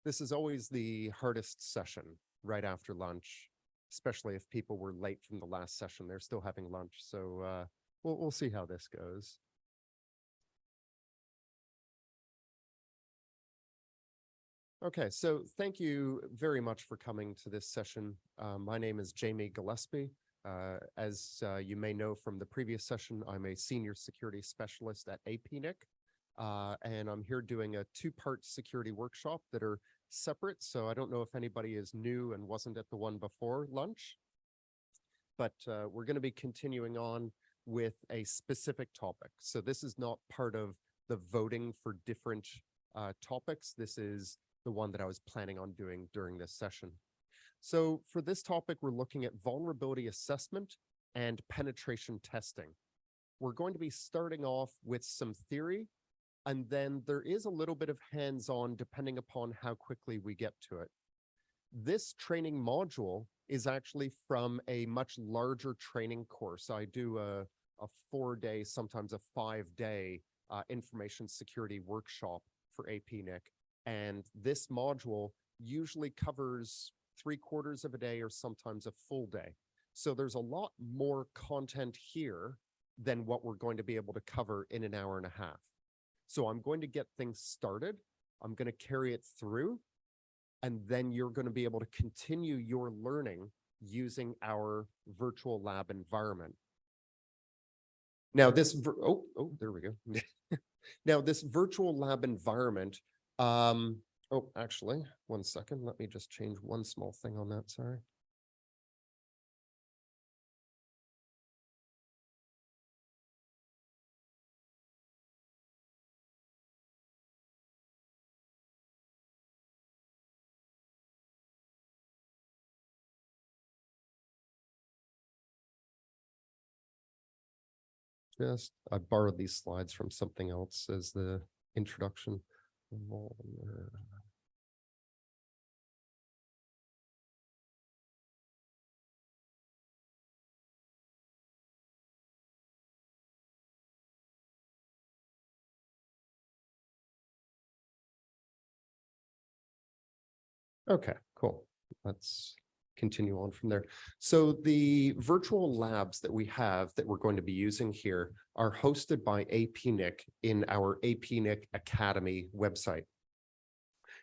This is always the hardest session right after lunch, especially if people were late from the last session. They're still having lunch, so we'll see how this goes. Okay, so thank you very much for coming to this session. My name is Jamie Gillespie. As you may know from the previous session, I'm a senior security specialist at APAN, and I'm here doing a two-part security workshop that are separate. So I don't know if anybody is new and wasn't at the one before lunch, but we're going to be continuing on with a specific topic. So this is not part of the voting for different topics. This is the one that I was planning on doing during this session. So for this topic, we're looking at vulnerability assessment and penetration testing. We're going to be starting off with some theory, and then there is a little bit of hands-on depending upon how quickly we get to it. This training module is actually from a much larger training course. I do a 4-day, sometimes a 5-day information security workshop for APNIC. And this module usually covers 3/4 of a day or sometimes a full day. So there's a lot more content here than what we're going to be able to cover in an hour and a half. So I'm going to get things started. I'm going to carry it through, and then you're going to be able to continue your learning using our virtual lab environment. Now this, there we go. Now this virtual lab environment, actually, one second. Let me just change one small thing on that, sorry. I borrowed these slides from something else as the introduction. Okay, cool. Let's continue on from there. So the virtual labs that we have that we're going to be using here are hosted by APNIC in our APNIC Academy website.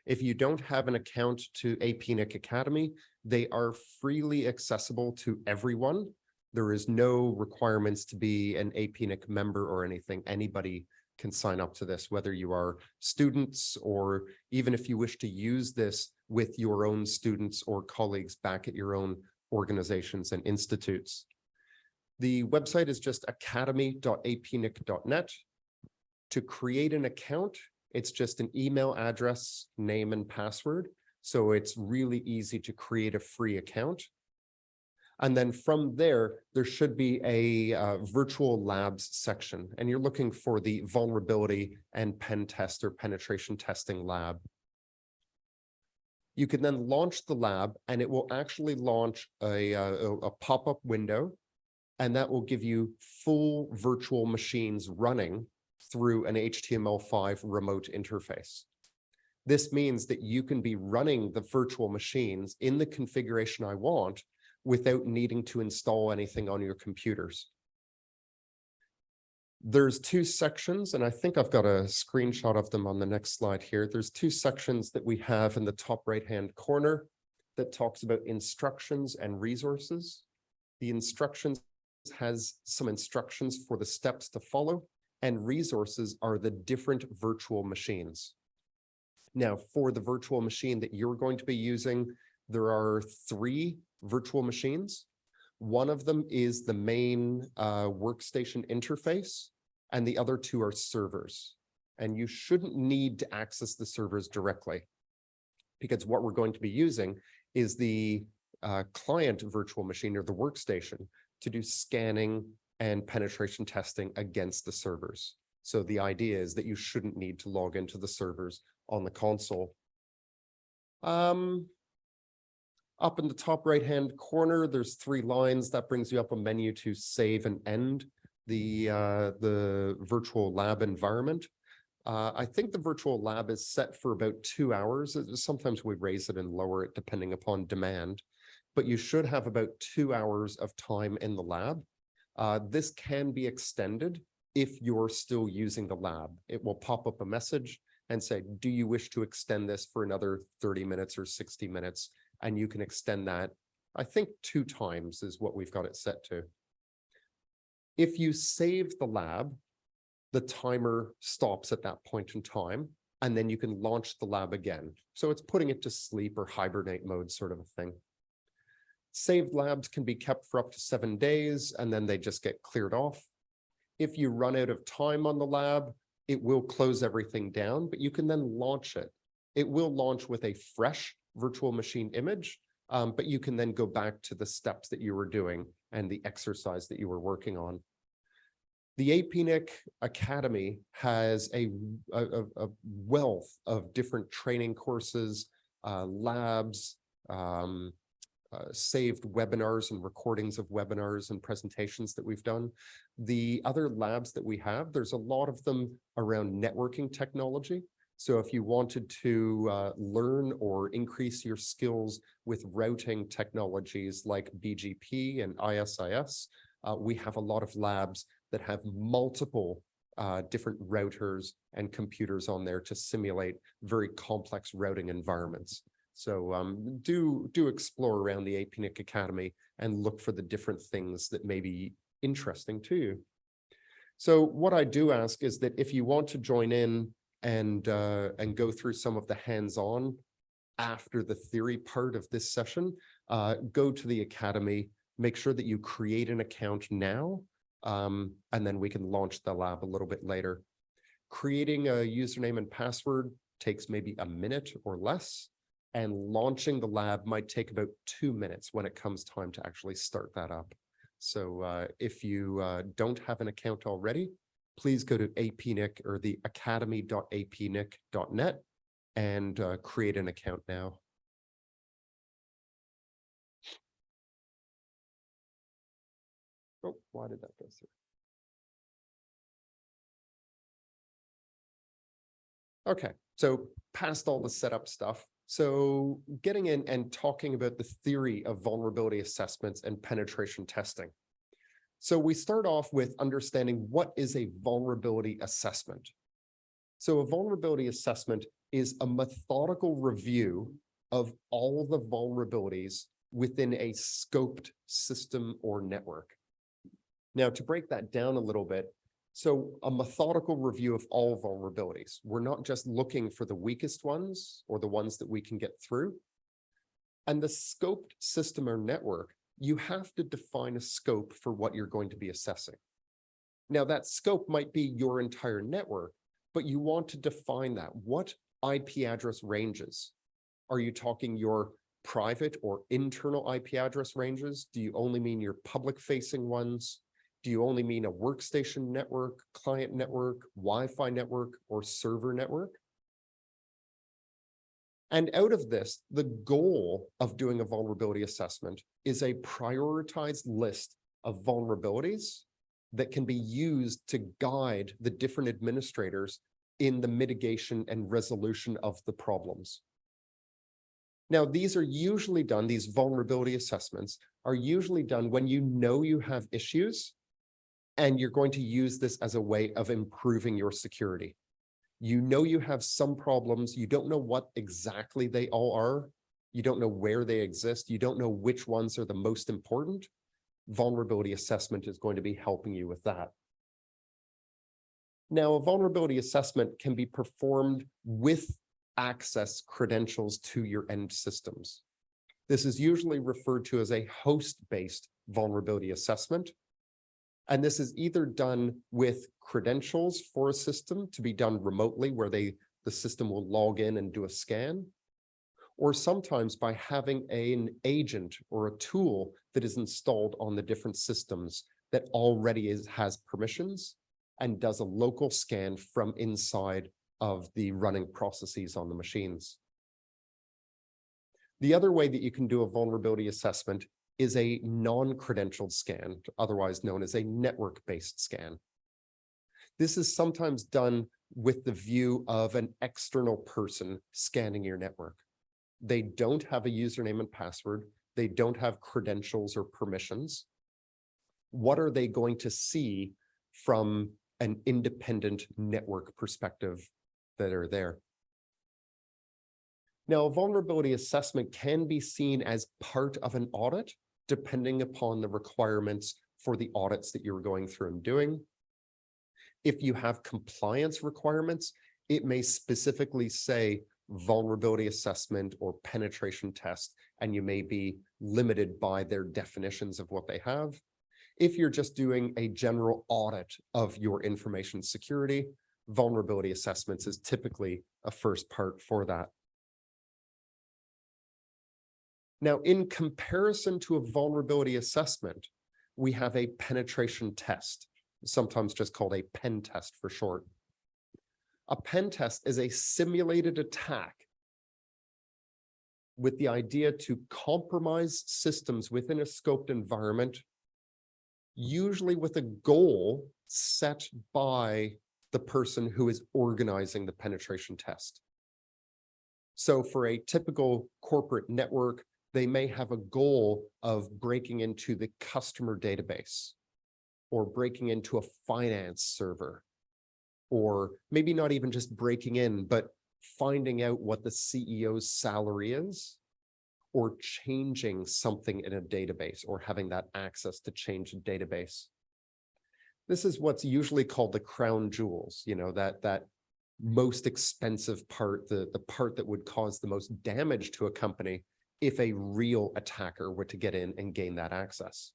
If you don't have an account to APNIC Academy, they are freely accessible to everyone. There is no requirements to be an APNIC member or anything. Anybody can sign up to this, whether you are students or even if you wish to use this with your own students or colleagues back at your own organizations and institutes. The website is just academy.apnic.net. To create an account, it's just an email address, name, and password. So it's really easy to create a free account. And then from there, there should be a virtual labs section, and you're looking for the vulnerability and pen test or penetration testing lab. You can then launch the lab, and it will actually launch a pop-up window, and that will give you full virtual machines running through an HTML5 remote interface. This means that you can be running the virtual machines in the configuration I want without needing to install anything on your computers. There's two sections, and I think I've got a screenshot of them on the next slide here. There's two sections that we have in the top right-hand corner that talks about instructions and resources. The instructions has some instructions for the steps to follow, and resources are the different virtual machines. Now, for the virtual machine that you're going to be using, there are 3 virtual machines. One of them is the main workstation interface, and the other 2 are servers. And you shouldn't need to access the servers directly, because what we're going to be using is the client virtual machine or the workstation to do scanning and penetration testing against the servers. So the idea is that you shouldn't need to log into the servers on the console. Up in the top right-hand corner, there's 3 lines. That brings you up a menu to save and end the virtual lab environment. I think the virtual lab is set for about 2 hours. Sometimes we raise it and lower it depending upon demand, but you should have about 2 hours of time in the lab. This can be extended if you're still using the lab. It will pop up a message and say, do you wish to extend this for another 30 minutes or 60 minutes? And you can extend that, I think 2 times is what we've got it set to. If you save the lab, the timer stops at that point in time, and then you can launch the lab again. So it's putting it to sleep or hibernate mode sort of a thing. Saved labs can be kept for up to 7 days, and then they just get cleared off. If you run out of time on the lab, it will close everything down, but you can then launch it. It will launch with a fresh virtual machine image, but you can then go back to the steps that you were doing and the exercise that you were working on. The APNIC Academy has a wealth of different training courses, labs, saved webinars and recordings of webinars and presentations that we've done. The other labs that we have, there's a lot of them around networking technology. So if you wanted to learn or increase your skills with routing technologies like BGP and ISIS, we have a lot of labs that have multiple different routers and computers on there to simulate very complex routing environments. So do explore around the APNIC Academy and look for the different things that may be interesting to you. So what I do ask is that if you want to join in and go through some of the hands-on after the theory part of this session, go to the Academy, make sure that you create an account now, and then we can launch the lab a little bit later. Creating a username and password takes maybe a minute or less, and launching the lab might take about 2 minutes when it comes time to actually start that up. So if you don't have an account already, please go to APNIC or the academy.apnic.net and create an account now. Oh, why did that go through? Okay, so past all the setup stuff. So getting in and talking about the theory of vulnerability assessments and penetration testing. So we start off with understanding what is a vulnerability assessment. So a vulnerability assessment is a methodical review of all the vulnerabilities within a scoped system or network. Now, to break that down a little bit, so a methodical review of all vulnerabilities. We're not just looking for the weakest ones or the ones that we can get through. And the scoped system or network, you have to define a scope for what you're going to be assessing. Now, that scope might be your entire network, but you want to define that. What IP address ranges? Are you talking your private or internal IP address ranges? Do you only mean your public-facing ones? Do you only mean a workstation network, client network, Wi-Fi network, or server network? And out of this, the goal of doing a vulnerability assessment is a prioritized list of vulnerabilities that can be used to guide the different administrators in the mitigation and resolution of the problems. Now, these are usually done, these vulnerability assessments are usually done when you know you have issues and you're going to use this as a way of improving your security. You know you have some problems, you don't know what exactly they all are, you don't know where they exist, you don't know which ones are the most important. Vulnerability assessment is going to be helping you with that. Now, a vulnerability assessment can be performed with access credentials to your end systems. This is usually referred to as a host-based vulnerability assessment. And this is either done with credentials for a system to be done remotely, where the system will log in and do a scan, or sometimes by having an agent or a tool that is installed on the different systems that already has permissions and does a local scan from inside of the running processes on the machines. The other way that you can do a vulnerability assessment is a non-credentialed scan, otherwise known as a network-based scan. This is sometimes done with the view of an external person scanning your network. They don't have a username and password. They don't have credentials or permissions. What are they going to see from an independent network perspective that are there? Now, a vulnerability assessment can be seen as part of an audit, depending upon the requirements for the audits that you're going through and doing. If you have compliance requirements, it may specifically say vulnerability assessment or penetration test, and you may be limited by their definitions of what they have. If you're just doing a general audit of your information security, vulnerability assessments is typically a first part for that. Now, in comparison to a vulnerability assessment, we have a penetration test, sometimes just called a pen test for short. A pen test is a simulated attack with the idea to compromise systems within a scoped environment, usually with a goal set by the person who is organizing the penetration test. So for a typical corporate network, they may have a goal of breaking into the customer database or breaking into a finance server, or maybe not even just breaking in, but finding out what the CEO's salary is, or changing something in a database, or having that access to change a database. This is what's usually called the crown jewels, that most expensive part, the part that would cause the most damage to a company if a real attacker were to get in and gain that access.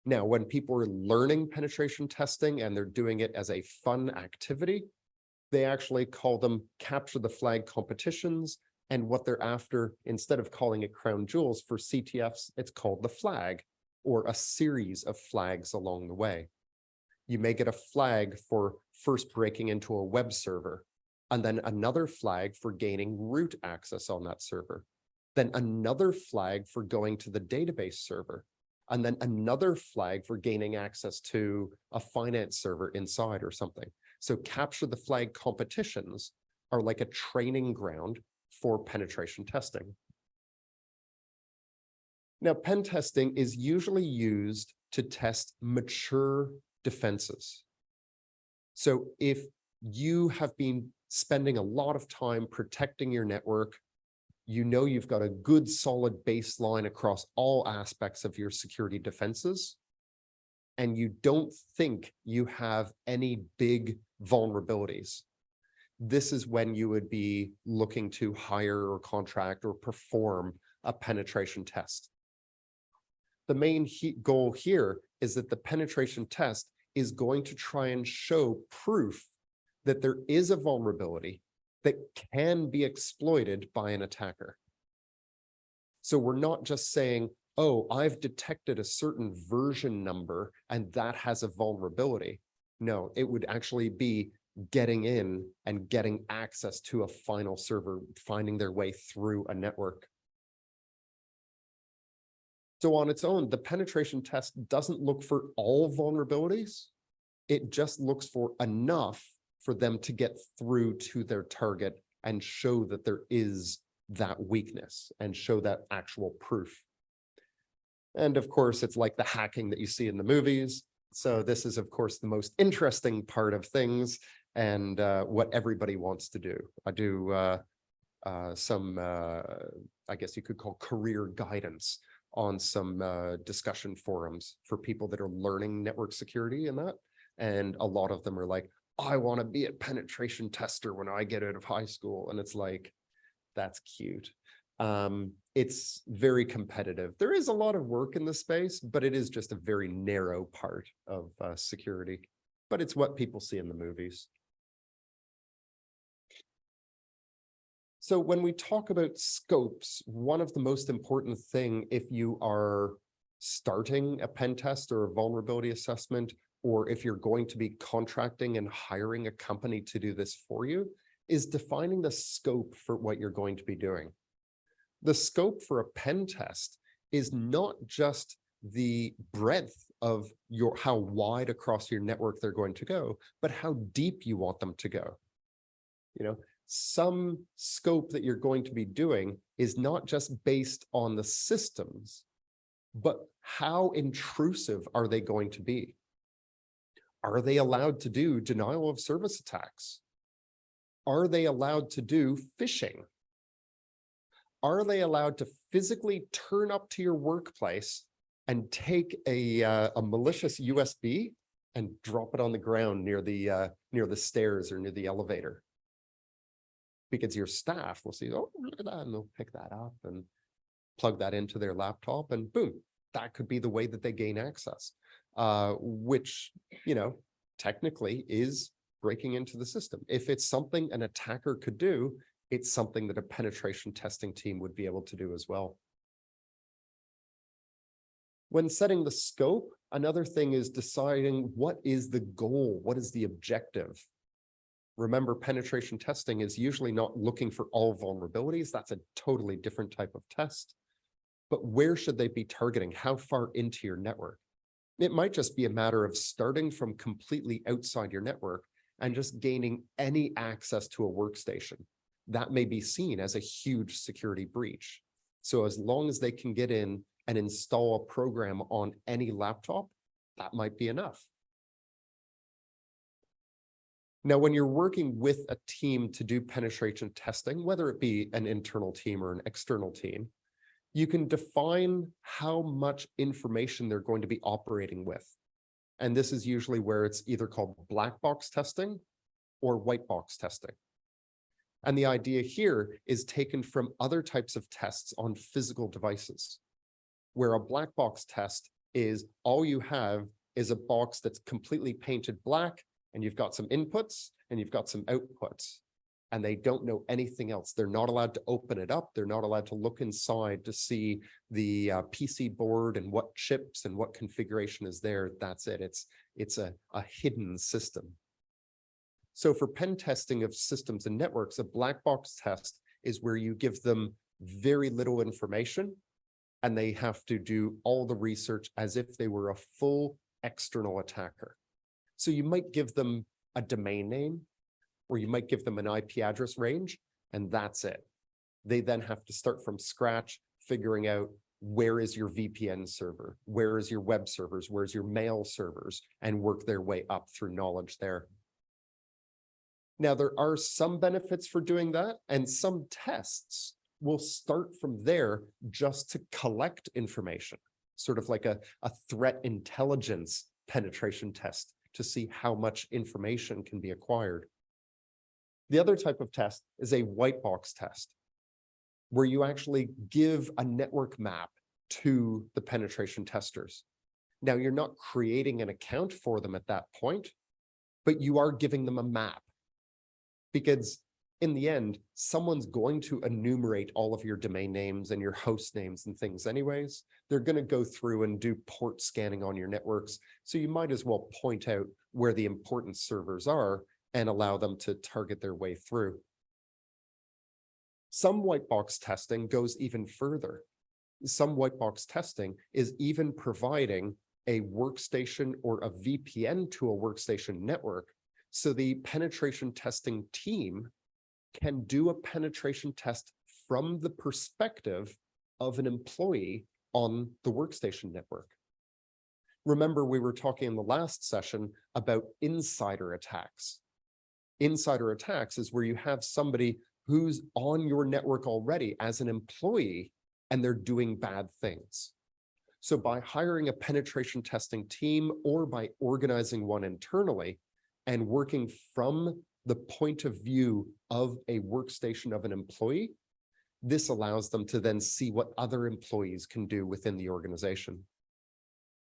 Now, when people are learning penetration testing and they're doing it as a fun activity, they actually call them capture the flag competitions. And what they're after, instead of calling it crown jewels for CTFs, it's called the flag, or a series of flags along the way. You may get a flag for first breaking into a web server, and then another flag for gaining root access on that server, then another flag for going to the database server, and then another flag for gaining access to a finance server inside or something. So capture the flag competitions are like a training ground for penetration testing. Now, pen testing is usually used to test mature defenses. So if you have been spending a lot of time protecting your network, you've got a good solid baseline across all aspects of your security defenses, and you don't think you have any big vulnerabilities, this is when you would be looking to hire or contract or perform a penetration test. The main goal here is that the penetration test is going to try and show proof that there is a vulnerability that can be exploited by an attacker. So we're not just saying, oh, I've detected a certain version number and that has a vulnerability. No, it would actually be getting in and getting access to a final server, finding their way through a network. So on its own, the penetration test doesn't look for all vulnerabilities. It just looks for enough for them to get through to their target and show that there is that weakness and show that actual proof. And of course, it's like the hacking that you see in the movies. So this is, of course, the most interesting part of things and what everybody wants to do. I do some, I guess you could call career guidance on some discussion forums for people that are learning network security and that. And a lot of them are like, I want to be a penetration tester when I get out of high school. And it's like, that's cute. It's very competitive. There is a lot of work in the space, but it is just a very narrow part of security. But it's what people see in the movies. So when we talk about scopes, one of the most important thing if you are starting a pen test or a vulnerability assessment, or if you're going to be contracting and hiring a company to do this for you, is defining the scope for what you're going to be doing. The scope for a pen test is not just the breadth of how wide across your network they're going to go, but how deep you want them to go. Some scope that you're going to be doing is not just based on the systems, but how intrusive are they going to be? Are they allowed to do denial of service attacks? Are they allowed to do phishing? Are they allowed to physically turn up to your workplace and take a malicious USB and drop it on the ground near the stairs or near the elevator? Because your staff will see, oh, look at that, and they'll pick that up and plug that into their laptop, and boom, that could be the way that they gain access, which, technically is breaking into the system. If it's something an attacker could do, it's something that a penetration testing team would be able to do as well. When setting the scope, another thing is deciding what is the goal, what is the objective. Remember, penetration testing is usually not looking for all vulnerabilities. That's a totally different type of test. But where should they be targeting? How far into your network? It might just be a matter of starting from completely outside your network and just gaining any access to a workstation. That may be seen as a huge security breach. So as long as they can get in and install a program on any laptop, that might be enough. Now, when you're working with a team to do penetration testing, whether it be an internal team or an external team, you can define how much information they're going to be operating with. And this is usually where it's either called black box testing or white box testing. And the idea here is taken from other types of tests on physical devices, where a black box test is all you have is a box that's completely painted black, and you've got some inputs and you've got some outputs, and they don't know anything else. They're not allowed to open it up. They're not allowed to look inside to see the PC board and what chips and what configuration is there. That's it. It's a hidden system. So for pen testing of systems and networks, a black box test is where you give them very little information and they have to do all the research as if they were a full external attacker. So you might give them a domain name, or you might give them an IP address range, and that's it. They then have to start from scratch, figuring out where is your VPN server, where is your web servers, where's your mail servers, and work their way up through knowledge there. Now, there are some benefits for doing that, and some tests will start from there just to collect information, sort of like a threat intelligence penetration test to see how much information can be acquired. The other type of test is a white box test, where you actually give a network map to the penetration testers. Now, you're not creating an account for them at that point, but you are giving them a map. Because in the end, someone's going to enumerate all of your domain names and your host names and things anyways. They're going to go through and do port scanning on your networks. So you might as well point out where the important servers are and allow them to target their way through. Some white box testing goes even further. Some white box testing is even providing a workstation or a VPN to a workstation network. So the penetration testing team can do a penetration test from the perspective of an employee on the workstation network. Remember, we were talking in the last session about insider attacks. Insider attacks is where you have somebody who's on your network already as an employee, and they're doing bad things. So by hiring a penetration testing team or by organizing one internally and working from the point of view of a workstation of an employee, this allows them to then see what other employees can do within the organization.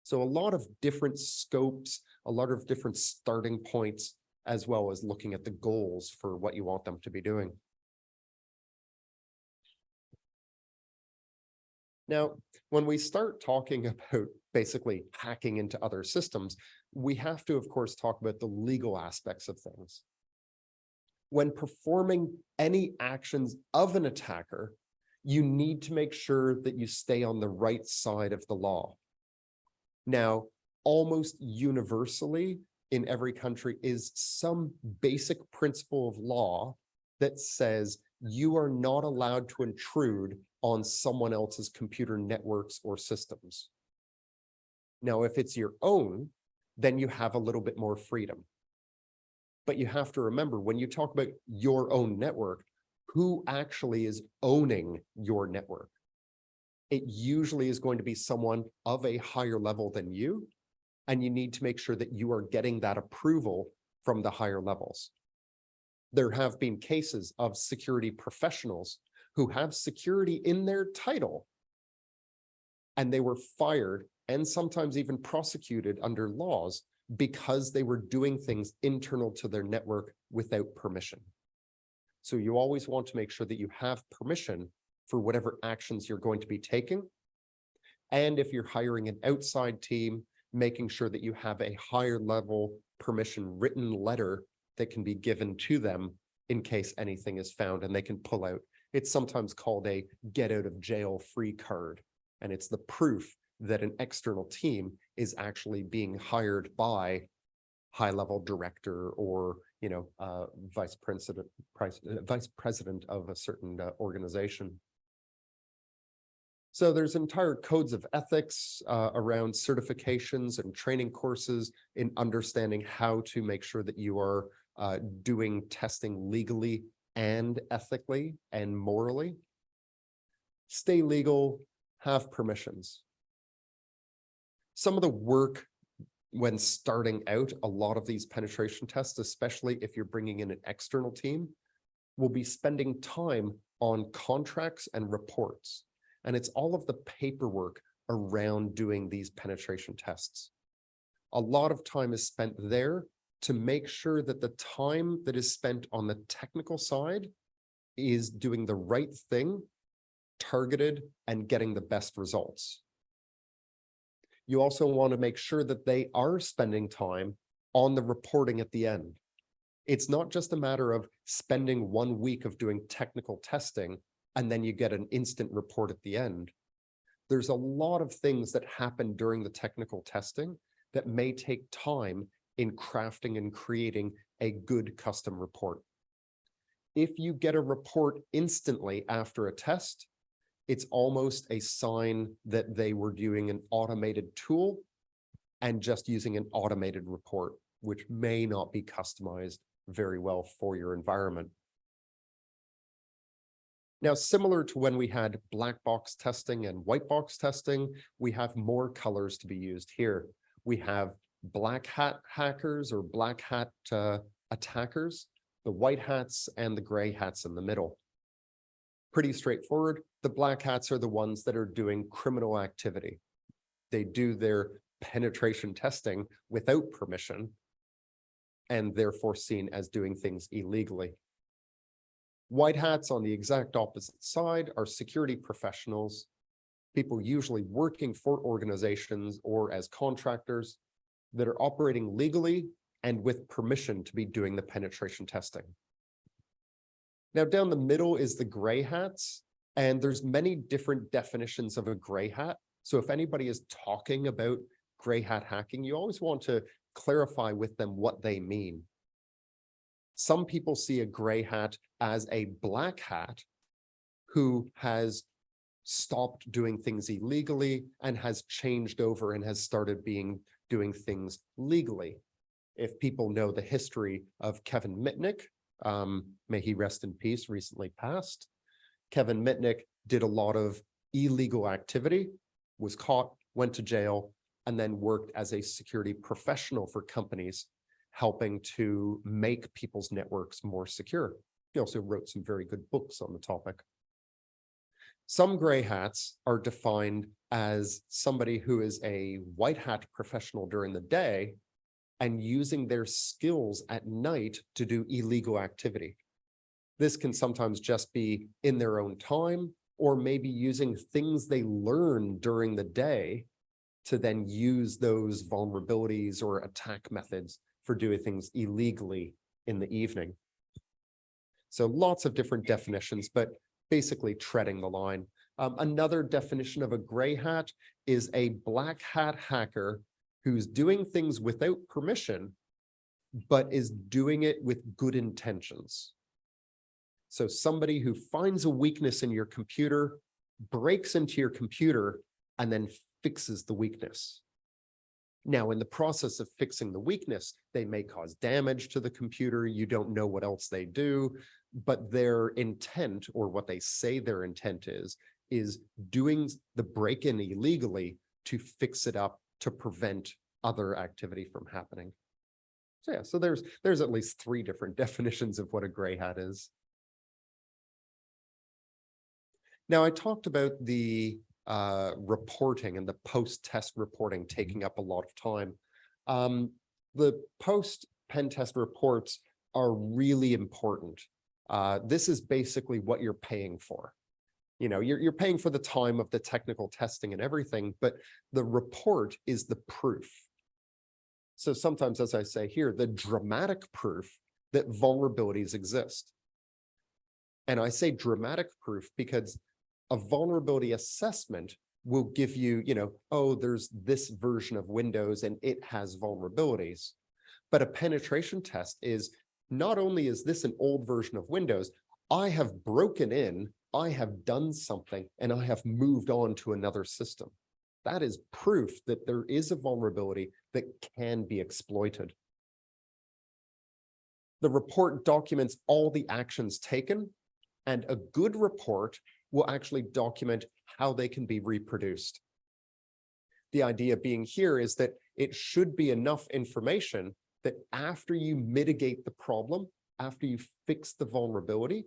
So a lot of different scopes, a lot of different starting points, as well as looking at the goals for what you want them to be doing. Now, when we start talking about basically hacking into other systems, we have to, of course, talk about the legal aspects of things. When performing any actions of an attacker, you need to make sure that you stay on the right side of the law. Now, almost universally in every country is some basic principle of law that says you are not allowed to intrude on someone else's computer networks or systems. Now, if it's your own, then you have a little bit more freedom. But you have to remember, when you talk about your own network, who actually is owning your network? It usually is going to be someone of a higher level than you, and you need to make sure that you are getting that approval from the higher levels. There have been cases of security professionals who have security in their title, and they were fired and sometimes even prosecuted under laws because they were doing things internal to their network without permission. So you always want to make sure that you have permission for whatever actions you're going to be taking. And if you're hiring an outside team, making sure that you have a higher level permission written letter that can be given to them in case anything is found and they can pull out. It's sometimes called a get out of jail free card. And it's the proof that an external team is actually being hired by high level director or vice president of a certain organization. So there's entire codes of ethics around certifications and training courses in understanding how to make sure that you are doing testing legally and ethically and morally. Stay legal, have permissions. Some of the work when starting out, a lot of these penetration tests, especially if you're bringing in an external team, will be spending time on contracts and reports. And it's all of the paperwork around doing these penetration tests. A lot of time is spent there to make sure that the time that is spent on the technical side is doing the right thing, targeted, and getting the best results. You also want to make sure that they are spending time on the reporting at the end. It's not just a matter of spending 1 week of doing technical testing and then you get an instant report at the end. There's a lot of things that happen during the technical testing that may take time in crafting and creating a good custom report. If you get a report instantly after a test, it's almost a sign that they were doing an automated tool and just using an automated report, which may not be customized very well for your environment. Now, similar to when we had black box testing and white box testing, we have more colors to be used here. We have black hat hackers or black hat attackers, the white hats and the gray hats in the middle. Pretty straightforward. The black hats are the ones that are doing criminal activity. They do their penetration testing without permission and therefore seen as doing things illegally. White hats on the exact opposite side are security professionals, people usually working for organizations or as contractors that are operating legally and with permission to be doing the penetration testing. Now, down the middle is the gray hats, and there's many different definitions of a gray hat. So if anybody is talking about gray hat hacking, you always want to clarify with them what they mean. Some people see a gray hat as a black hat who has stopped doing things illegally and has changed over and has started doing things legally. If people know the history of Kevin Mitnick, may he rest in peace, recently passed. Kevin Mitnick did a lot of illegal activity, was caught, went to jail, and then worked as a security professional for companies, helping to make people's networks more secure. He also wrote some very good books on the topic. Some gray hats are defined as somebody who is a white hat professional during the day and using their skills at night to do illegal activity. This can sometimes just be in their own time, or maybe using things they learn during the day to then use those vulnerabilities or attack methods for doing things illegally in the evening. So lots of different definitions, but basically treading the line. Another definition of a gray hat is a black hat hacker who's doing things without permission, but is doing it with good intentions. So somebody who finds a weakness in your computer, breaks into your computer, and then fixes the weakness. Now, in the process of fixing the weakness, they may cause damage to the computer. You don't know what else they do, but their intent, or what they say their intent is doing the break-in illegally to fix it up to prevent other activity from happening. So yeah, so there's at least 3 different definitions of what a gray hat is. Now, I talked about the reporting and the post-test reporting taking up a lot of time. The post-pen test reports are really important. This is basically what you're paying for. You know, you're paying for the time of the technical testing and everything, but the report is the proof. So sometimes, as I say here, the dramatic proof that vulnerabilities exist. And I say dramatic proof because a vulnerability assessment will give you, oh, there's this version of Windows and it has vulnerabilities. But a penetration test is not only is this an old version of Windows, I have broken in, I have done something, and I have moved on to another system. That is proof that there is a vulnerability that can be exploited. The report documents all the actions taken, and a good report will actually document how they can be reproduced. The idea being here is that it should be enough information that after you mitigate the problem, after you fix the vulnerability,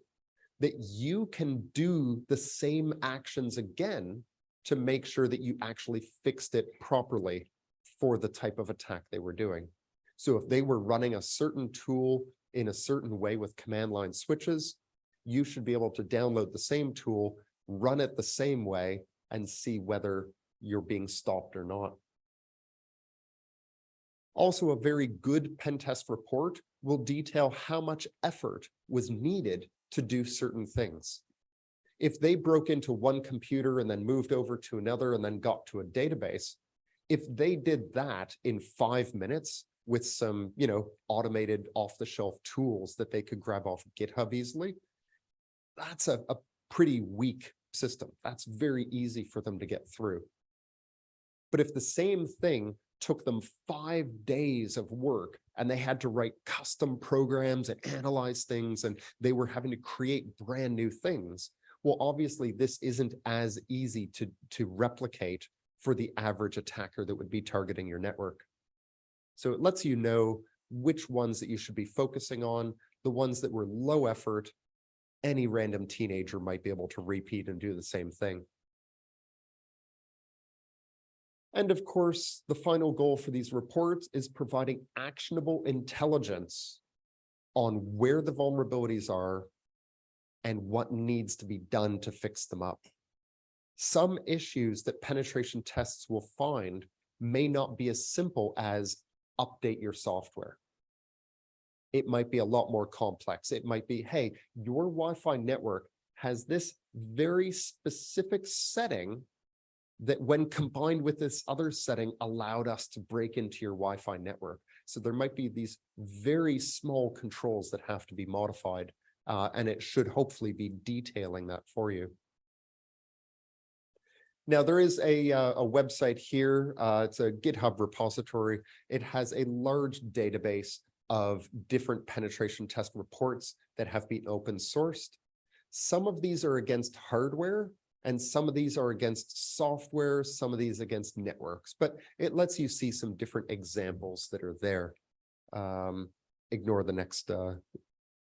that you can do the same actions again to make sure that you actually fixed it properly for the type of attack they were doing. So if they were running a certain tool in a certain way with command line switches, you should be able to download the same tool, run it the same way, and see whether you're being stopped or not. Also, a very good pen test report will detail how much effort was needed to do certain things. If they broke into one computer and then moved over to another and then got to a database, if they did that in 5 minutes with some, automated off-the-shelf tools that they could grab off GitHub easily, that's a pretty weak system. That's very easy for them to get through. But if the same thing took them 5 days of work and they had to write custom programs and analyze things, and they were having to create brand new things, well, obviously this isn't as easy to replicate for the average attacker that would be targeting your network. So it lets you know which ones that you should be focusing on, the ones that were low effort. Any random teenager might be able to repeat and do the same thing. And of course, the final goal for these reports is providing actionable intelligence on where the vulnerabilities are and what needs to be done to fix them up. Some issues that penetration tests will find may not be as simple as update your software. It might be a lot more complex. It might be, hey, your Wi-Fi network has this very specific setting that when combined with this other setting allowed us to break into your Wi-Fi network. So there might be these very small controls that have to be modified, and it should hopefully be detailing that for you. Now, there is a website here. It's a GitHub repository. It has a large database of different penetration test reports that have been open sourced. Some of these are against hardware, and some of these are against software, some of these against networks, but it lets you see some different examples that are there. Ignore the next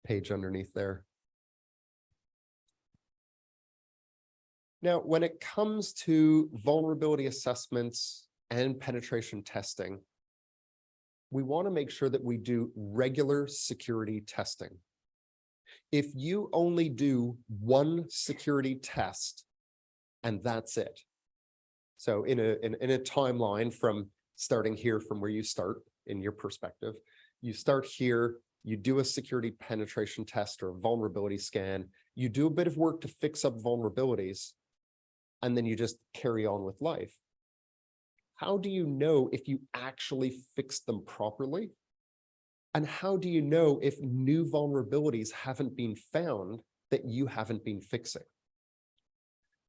page underneath there. Now, when it comes to vulnerability assessments and penetration testing, we want to make sure that we do regular security testing. If you only do one security test and that's it, so in a timeline from starting here from where you start in your perspective, you start here, you do a security penetration test or a vulnerability scan, you do a bit of work to fix up vulnerabilities, and then you just carry on with life. How do you know if you actually fixed them properly? And how do you know if new vulnerabilities haven't been found that you haven't been fixing?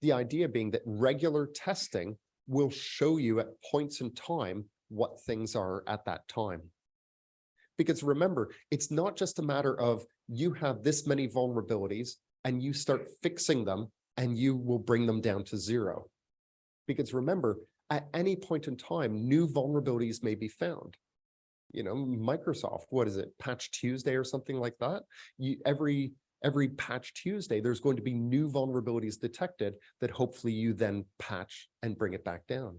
The idea being that regular testing will show you at points in time what things are at that time. Because remember, it's not just a matter of you have this many vulnerabilities and you start fixing them and you will bring them down to zero. Because remember, at any point in time, new vulnerabilities may be found. You know, Microsoft, what is it, Patch Tuesday or something like that? Every Patch Tuesday, there's going to be new vulnerabilities detected that hopefully you then patch and bring it back down.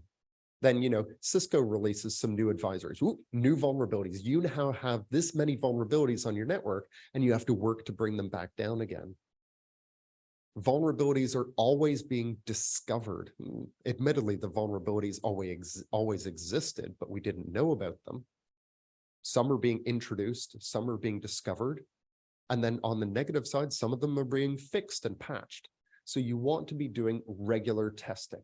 Then, Cisco releases some new advisories. Ooh, new vulnerabilities. You now have this many vulnerabilities on your network, and you have to work to bring them back down again. Vulnerabilities are always being discovered. Admittedly, the vulnerabilities always existed, but we didn't know about them. Some are being introduced, some are being discovered. And then on the negative side, some of them are being fixed and patched. So you want to be doing regular testing.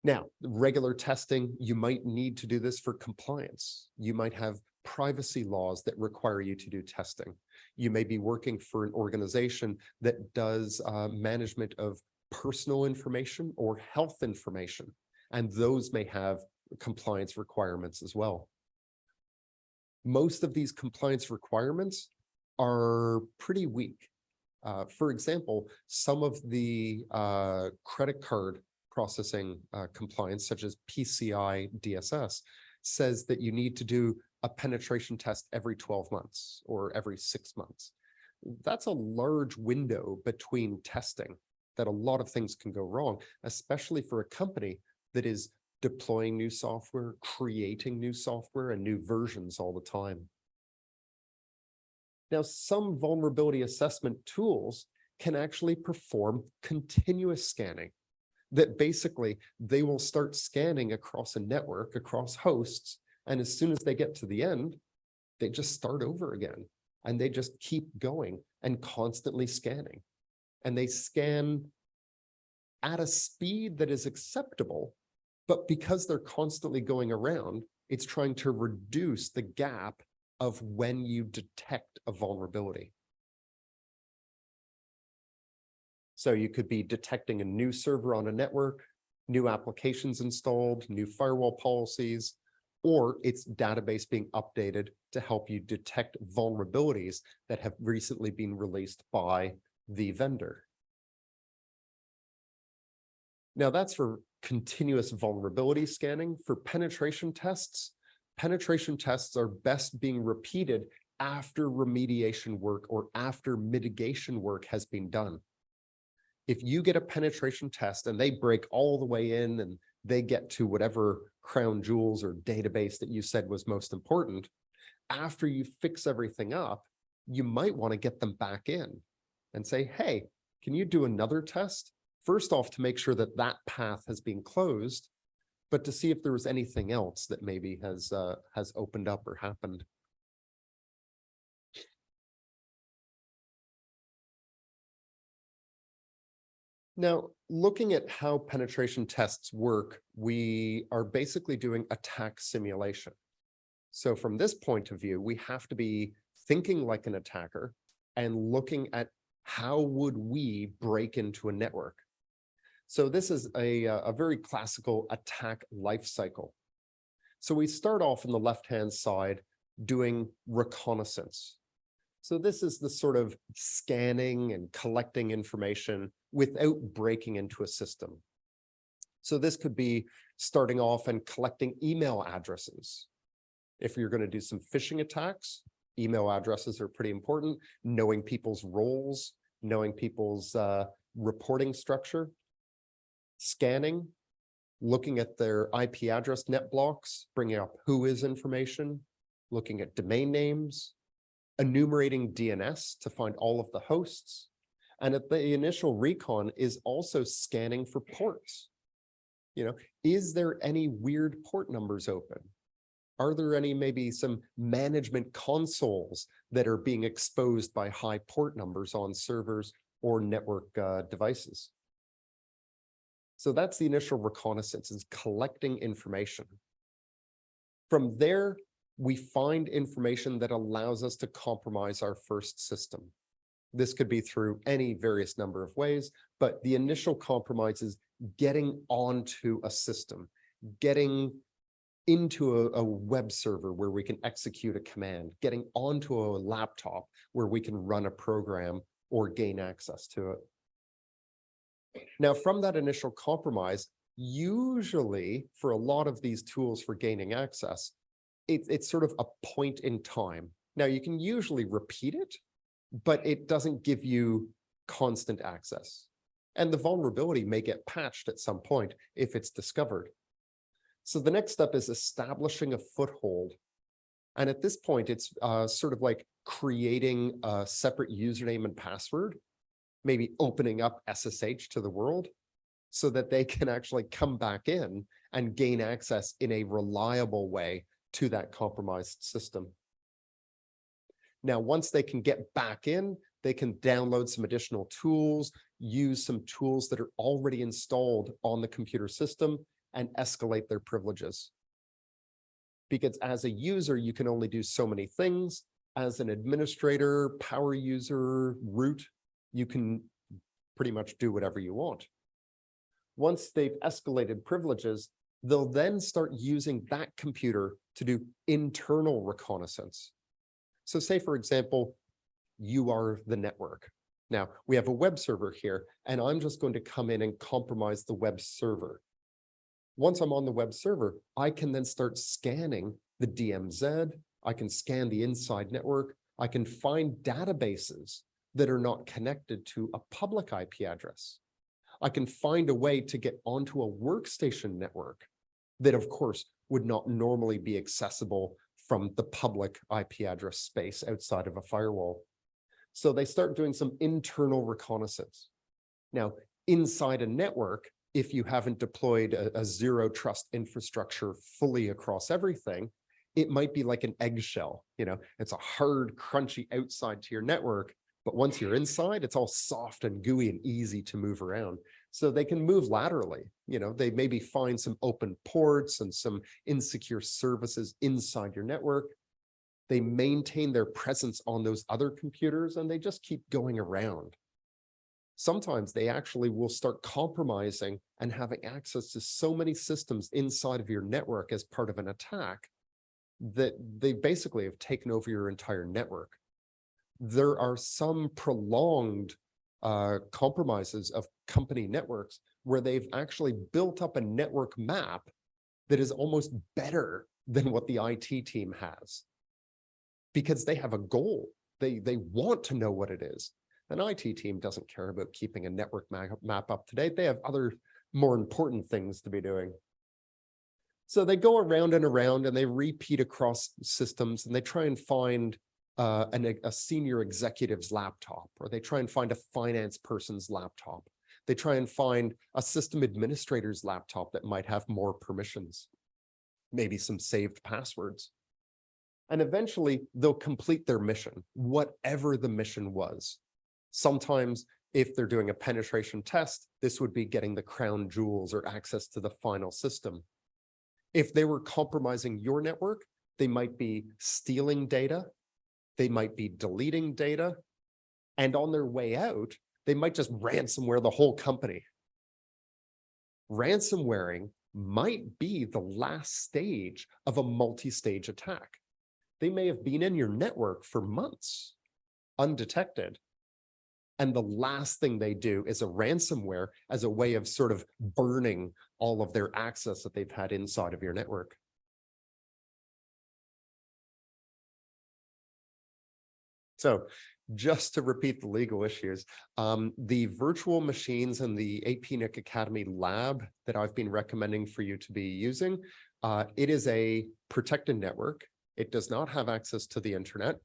Now, regular testing, you might need to do this for compliance. You might have privacy laws that require you to do testing. You may be working for an organization that does management of personal information or health information, and those may have compliance requirements as well. Most of these compliance requirements are pretty weak. For example, some of the credit card processing compliance, such as PCI DSS, says that you need to do a penetration test every 12 months or every 6 months. That's a large window between testing that a lot of things can go wrong, especially for a company that is deploying new software, creating new software and new versions all the time. Now, some vulnerability assessment tools can actually perform continuous scanning, that basically they will start scanning across a network, across hosts, and as soon as they get to the end, they just start over again, and they just keep going and constantly scanning. And they scan at a speed that is acceptable, but because they're constantly going around, it's trying to reduce the gap of when you detect a vulnerability. So you could be detecting a new server on a network, new applications installed, new firewall policies, or its database being updated to help you detect vulnerabilities that have recently been released by the vendor. Now that's for continuous vulnerability scanning. For penetration tests are best being repeated after remediation work or after mitigation work has been done. If you get a penetration test and they break all the way in and they get to whatever crown jewels or database that you said was most important, after you fix everything up, you might want to get them back in and say, hey, can you do another test? First off, to make sure that that path has been closed, but to see if there was anything else that maybe has opened up or happened. Now, looking at how penetration tests work, we are basically doing attack simulation. So from this point of view, we have to be thinking like an attacker and looking at how would we break into a network. So this is a very classical attack life cycle. So we start off on the left-hand side doing reconnaissance. So this is the sort of scanning and collecting information without breaking into a system. So this could be starting off and collecting email addresses. If you're going to do some phishing attacks, email addresses are pretty important. Knowing people's roles, knowing people's reporting structure, scanning, looking at their IP address net blocks, bringing up who is information, looking at domain names, enumerating DNS to find all of the hosts. And at the initial recon is also scanning for ports. Is there any weird port numbers open? Are there any, maybe some management consoles that are being exposed by high port numbers on servers or network devices? So that's the initial reconnaissance, is collecting information. From there, we find information that allows us to compromise our first system. This could be through any various number of ways, but the initial compromise is getting onto a system, getting into a web server where we can execute a command, getting onto a laptop where we can run a program or gain access to it. Now, from that initial compromise, usually for a lot of these tools for gaining access, it's sort of a point in time. Now, you can usually repeat it, but it doesn't give you constant access. And the vulnerability may get patched at some point if it's discovered. So the next step is establishing a foothold. And at this point, it's sort of like creating a separate username and password, maybe opening up SSH to the world so that they can actually come back in and gain access in a reliable way to that compromised system. Now, once they can get back in, they can download some additional tools, use some tools that are already installed on the computer system, and escalate their privileges. Because as a user, you can only do so many things. As an administrator, power user, root, you can pretty much do whatever you want. Once they've escalated privileges, they'll then start using that computer to do internal reconnaissance. So say, for example, you are the network. Now, we have a web server here, and I'm just going to come in and compromise the web server. Once I'm on the web server, I can then start scanning the DMZ. I can scan the inside network. I can find databases that are not connected to a public IP address. I can find a way to get onto a workstation network that, of course, would not normally be accessible from the public IP address space outside of a firewall. So they start doing some internal reconnaissance. Now, inside a network, if you haven't deployed a zero trust infrastructure fully across everything, it might be like an eggshell. It's a hard, crunchy outside to your network, but once you're inside, it's all soft and gooey and easy to move around. So they can move laterally. They maybe find some open ports and some insecure services inside your network. They maintain their presence on those other computers, and they just keep going around. Sometimes they actually will start compromising and having access to so many systems inside of your network as part of an attack that they basically have taken over your entire network. There are some prolonged compromises of company networks where they've actually built up a network map that is almost better than what the IT team has, because they have a goal. They want to know what it is. An IT team doesn't care about keeping a network map up to date. They have other more important things to be doing. So they go around and around, and they repeat across systems, and they try and find a senior executive's laptop, or they try and find a finance person's laptop. They try and find a system administrator's laptop that might have more permissions, maybe some saved passwords. And eventually they'll complete their mission, whatever the mission was. Sometimes if they're doing a penetration test, this would be getting the crown jewels or access to the final system. If they were compromising your network, they might be stealing data. They might be deleting data. And on their way out, they might just ransomware the whole company. Ransomwaring might be the last stage of a multi-stage attack. They may have been in your network for months, undetected. And the last thing they do is a ransomware as a way of sort of burning all of their access that they've had inside of your network. So just to repeat the legal issues, the virtual machines and the APAN Academy lab that I've been recommending for you to be using, it is a protected network. It does not have access to the internet.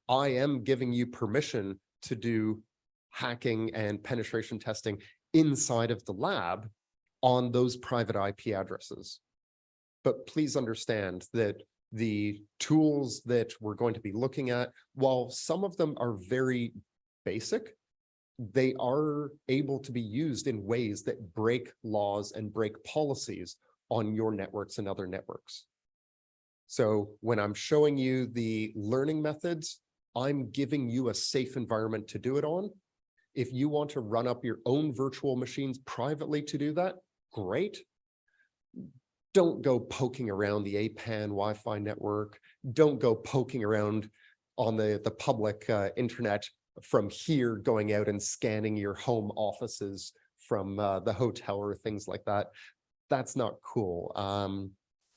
I am giving you permission to do hacking and penetration testing inside of the lab on those private IP addresses. But please understand that the tools that we're going to be looking at, while some of them are very basic, they are able to be used in ways that break laws and break policies on your networks and other networks. So when I'm showing you the learning methods, I'm giving you a safe environment to do it on. If you want to run up your own virtual machines privately to do that, great. Don't go poking around the APAN Wi-Fi network. Don't go poking around on the public internet from here, going out and scanning your home offices from the hotel or things like that. That's not cool,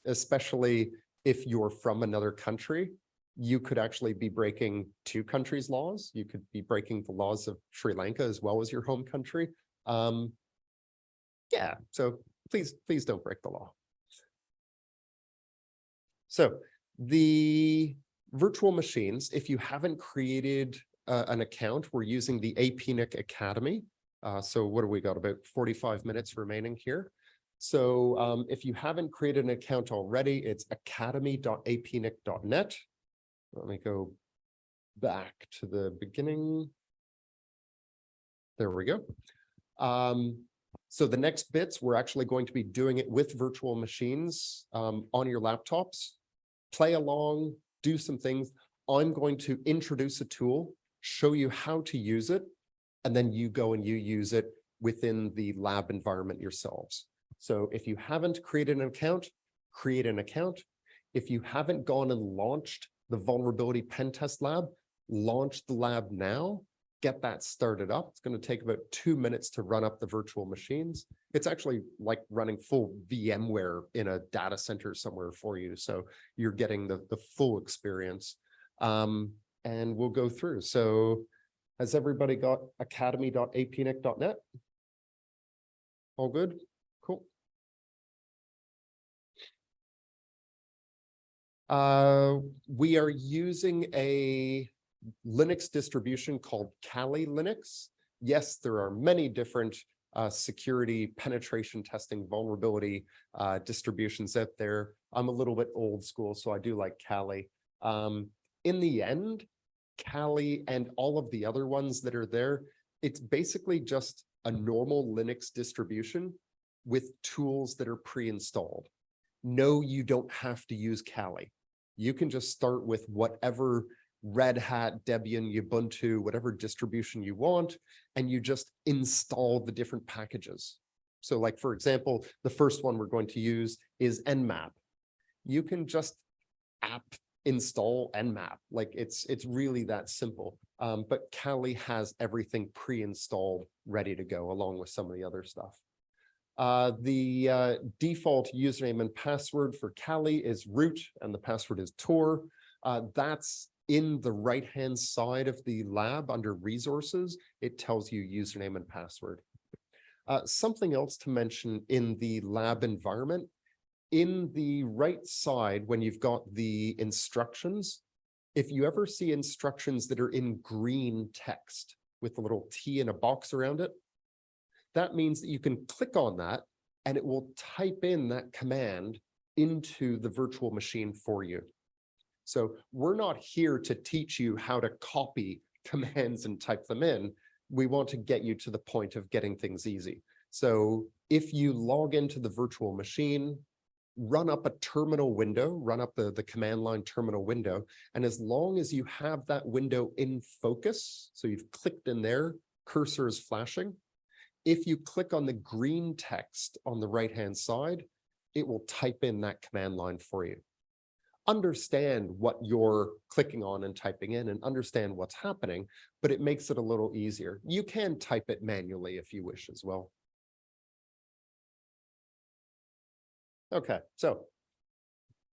especially if you're from another country. You could actually be breaking two countries' laws. You could be breaking the laws of Sri Lanka as well as your home country. Yeah, so please don't break the law. So the virtual machines, if you haven't created an account, we're using the APNIC Academy. So what do we got? About 45 minutes remaining here. So if you haven't created an account already, it's academy.apnic.net. Let me go back to the beginning. There we go. So the next bits, we're actually going to be doing it with virtual machines on your laptops. Play along, do some things. I'm going to introduce a tool, show you how to use it, and then you go and you use it within the lab environment yourselves. So if you haven't created an account, create an account. If you haven't gone and launched the vulnerability pen test lab, launch the lab now, get that started up. It's going to take about 2 minutes to run up the virtual machines. It's actually like running full VMware in a data center somewhere for you. So you're getting the full experience. And we'll go through. So has everybody got academy.apnic.net? All good? Cool. We are using a Linux distribution called Kali Linux. Yes, there are many different security penetration testing vulnerability distributions out there. I'm a little bit old school, so I do like Kali. In the end, Kali and all of the other ones that are there, it's basically just a normal Linux distribution with tools that are pre-installed. No, you don't have to use Kali. You can just start with whatever Red Hat, Debian, Ubuntu, whatever distribution you want, and you just install the different packages. So like, for example, the first one we're going to use is Nmap. You can just app install Nmap. Like it's really that simple. But Kali has everything pre-installed, ready to go, along with some of the other stuff. The default username and password for Kali is root, and the password is Tor. That's in the right-hand side of the lab under resources. It tells you username and password. Something else to mention in the lab environment, in the right side, when you've got the instructions, if you ever see instructions that are in green text with a little T in a box around it, that means that you can click on that and it will type in that command into the virtual machine for you. So we're not here to teach you how to copy commands and type them in. We want to get you to the point of getting things easy. So if you log into the virtual machine, run up a terminal window, run up the command line terminal window, and as long as you have that window in focus, so you've clicked in there, cursor is flashing, if you click on the green text on the right-hand side, it will type in that command line for you. Understand what you're clicking on and typing in and understand what's happening, but it makes it a little easier. You can type it manually if you wish as well. Okay, so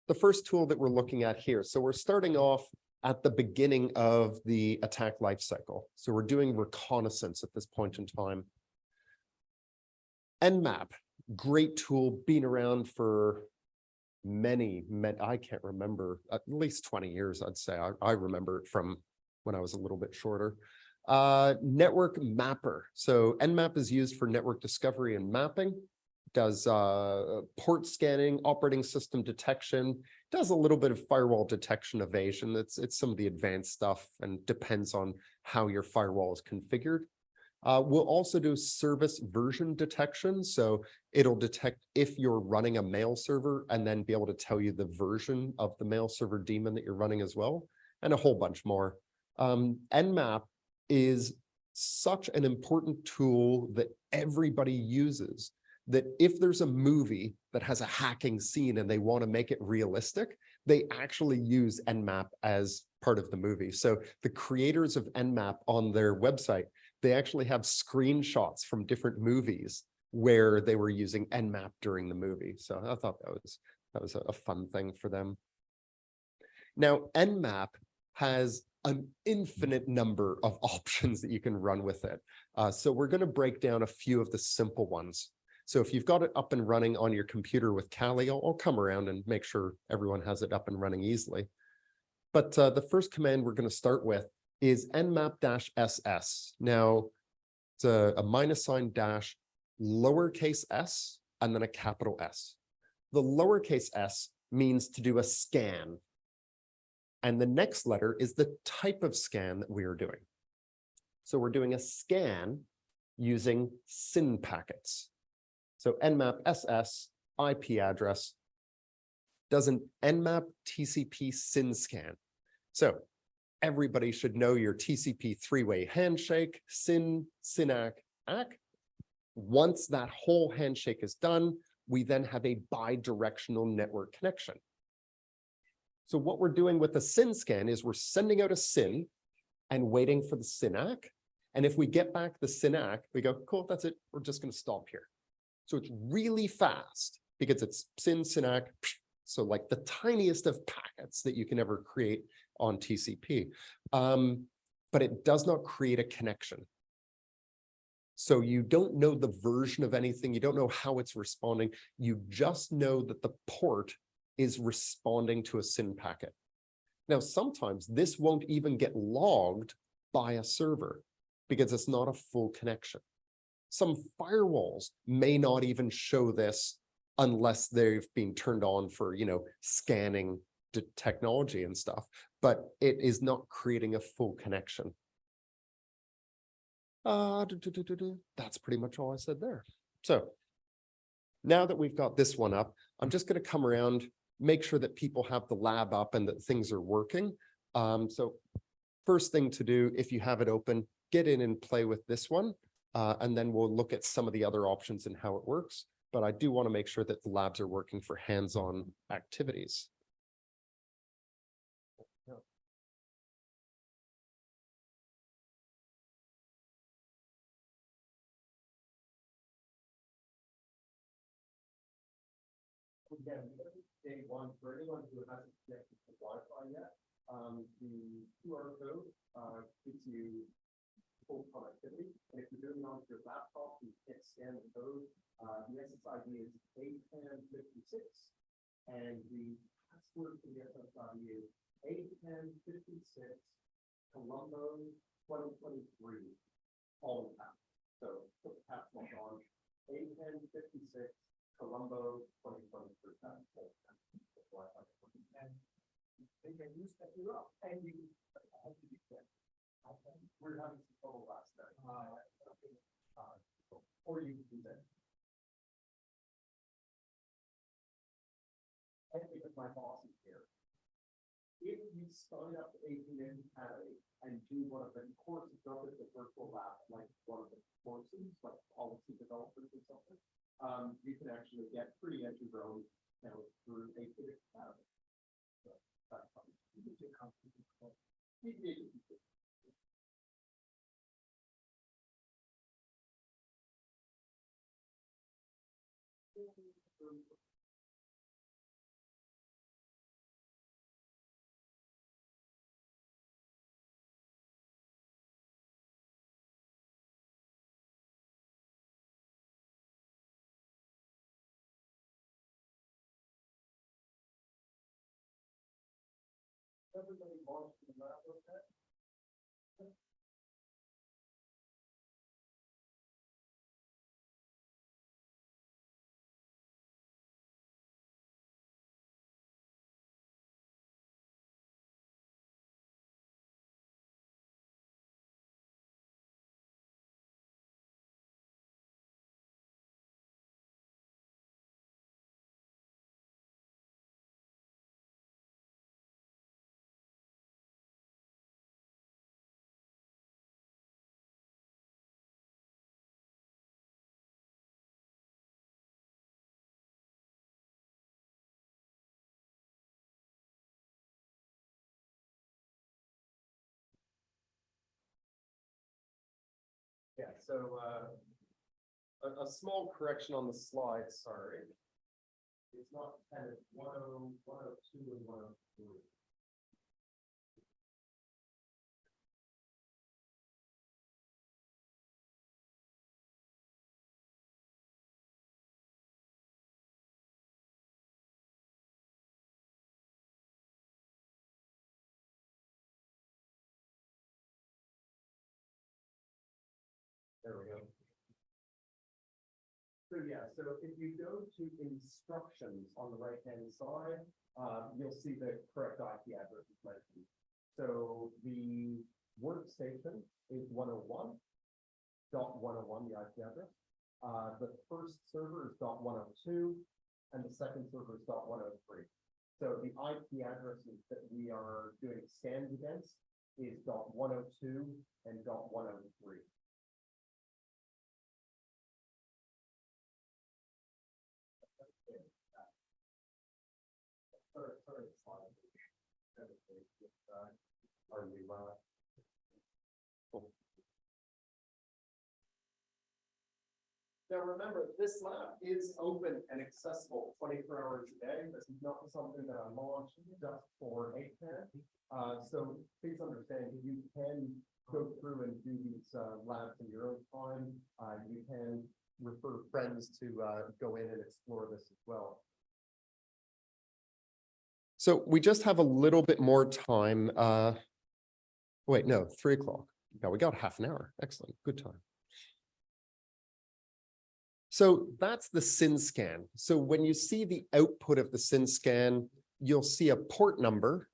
the first tool that we're looking at here. So we're starting off at the beginning of the attack lifecycle. So we're doing reconnaissance at this point in time. Nmap, great tool, been around for many, I can't remember, at least 20 years, I'd say. I remember it from when I was a little bit shorter. Network mapper. So Nmap is used for network discovery and mapping. Does port scanning, operating system detection, does a little bit of firewall detection evasion. It's some of the advanced stuff and depends on how your firewall is configured. We'll also do service version detection. So it'll detect if you're running a mail server and then be able to tell you the version of the mail server daemon that you're running as well, and a whole bunch more. Nmap is such an important tool that everybody uses, that if there's a movie that has a hacking scene and they want to make it realistic, they actually use Nmap as part of the movie. So the creators of Nmap on their website, they actually have screenshots from different movies where they were using Nmap during the movie. So I thought that was a fun thing for them. Now, Nmap has an infinite number of options that you can run with it. So we're going to break down a few of the simple ones. So if you've got it up and running on your computer with Kali, I'll come around and make sure everyone has it up and running easily. But the first command we're going to start with is nmap-ss. Now, it's a minus sign dash, lowercase s, and then a capital S. The lowercase s means to do a scan. And the next letter is the type of scan that we are doing. So we're doing a scan using SYN packets. So nmap ss IP address does an nmap TCP SYN scan. So everybody should know your TCP three-way handshake, SYN, SYNAC, ACK. Once that whole handshake is done, we then have a bidirectional network connection. So what we're doing with the SYN scan is we're sending out a SYN and waiting for the SYNAC. And if we get back the SYNAC, we go, cool, that's it. We're just going to stop here. So it's really fast because it's SYN, SYNAC, so like the tiniest of packets that you can ever create on TCP. But it does not create a connection. So you don't know the version of anything. You don't know how it's responding. You just know that the port is responding to a SYN packet. Now, sometimes this won't even get logged by a server because it's not a full connection. Some firewalls may not even show this unless they've been turned on for, scanning technology and stuff, but it is not creating a full connection. That's pretty much all I said there. So now that we've got this one up, I'm just going to come around, make sure that people have the lab up and that things are working. So first thing to do, if you have it open, get in and play with this one. And then we'll look at some of the other options and how it works. But I do want to make sure that the labs are working for hands-on activities. Again, day one, for anyone who hasn't connected to Wi-Fi yet, the QR code gives you full connectivity. And if you're doing it on your laptop, you can't scan the code. The SSID is APAN56, and the password for the SSID is APAN56 Colombo 2023, all in caps. So put the caps lock on, APAN56 Colombo 2023. And they can use that you up, and you have to be there. We're having some trouble last night. Or you can do that. I think if my boss is here, if you sign up to APN Academy and do one of the courses, not at the virtual lab, like one of the courses, like policy developers or something, you can actually get pretty entry your own through APN Academy. So that's fun. You can do complicated course. Everybody wants to lab, okay? Yeah, so a small correction on the slide, sorry. It's not kind of 102 and 103. There we go. So yeah, so if you go to instructions on the right-hand side, you'll see the correct IP address is mentioned. So the workstation is 101.101, the IP address. The first server is .102, and the second server is .103. So the IP addresses that we are doing scans against is .102 and .103. Sorry, are you cool. Now remember, this lab is open and accessible 24 hours a day. This is not something that I'm launching just for APAN. So please understand, you can go through and do these labs in your own time. You can refer friends to go in and explore this as well. So we just have a little bit more time. Wait, no, 3 o'clock. Yeah, we got half an hour. Excellent, good time. So that's the SYN scan. So when you see the output of the SYN scan, you'll see a port number,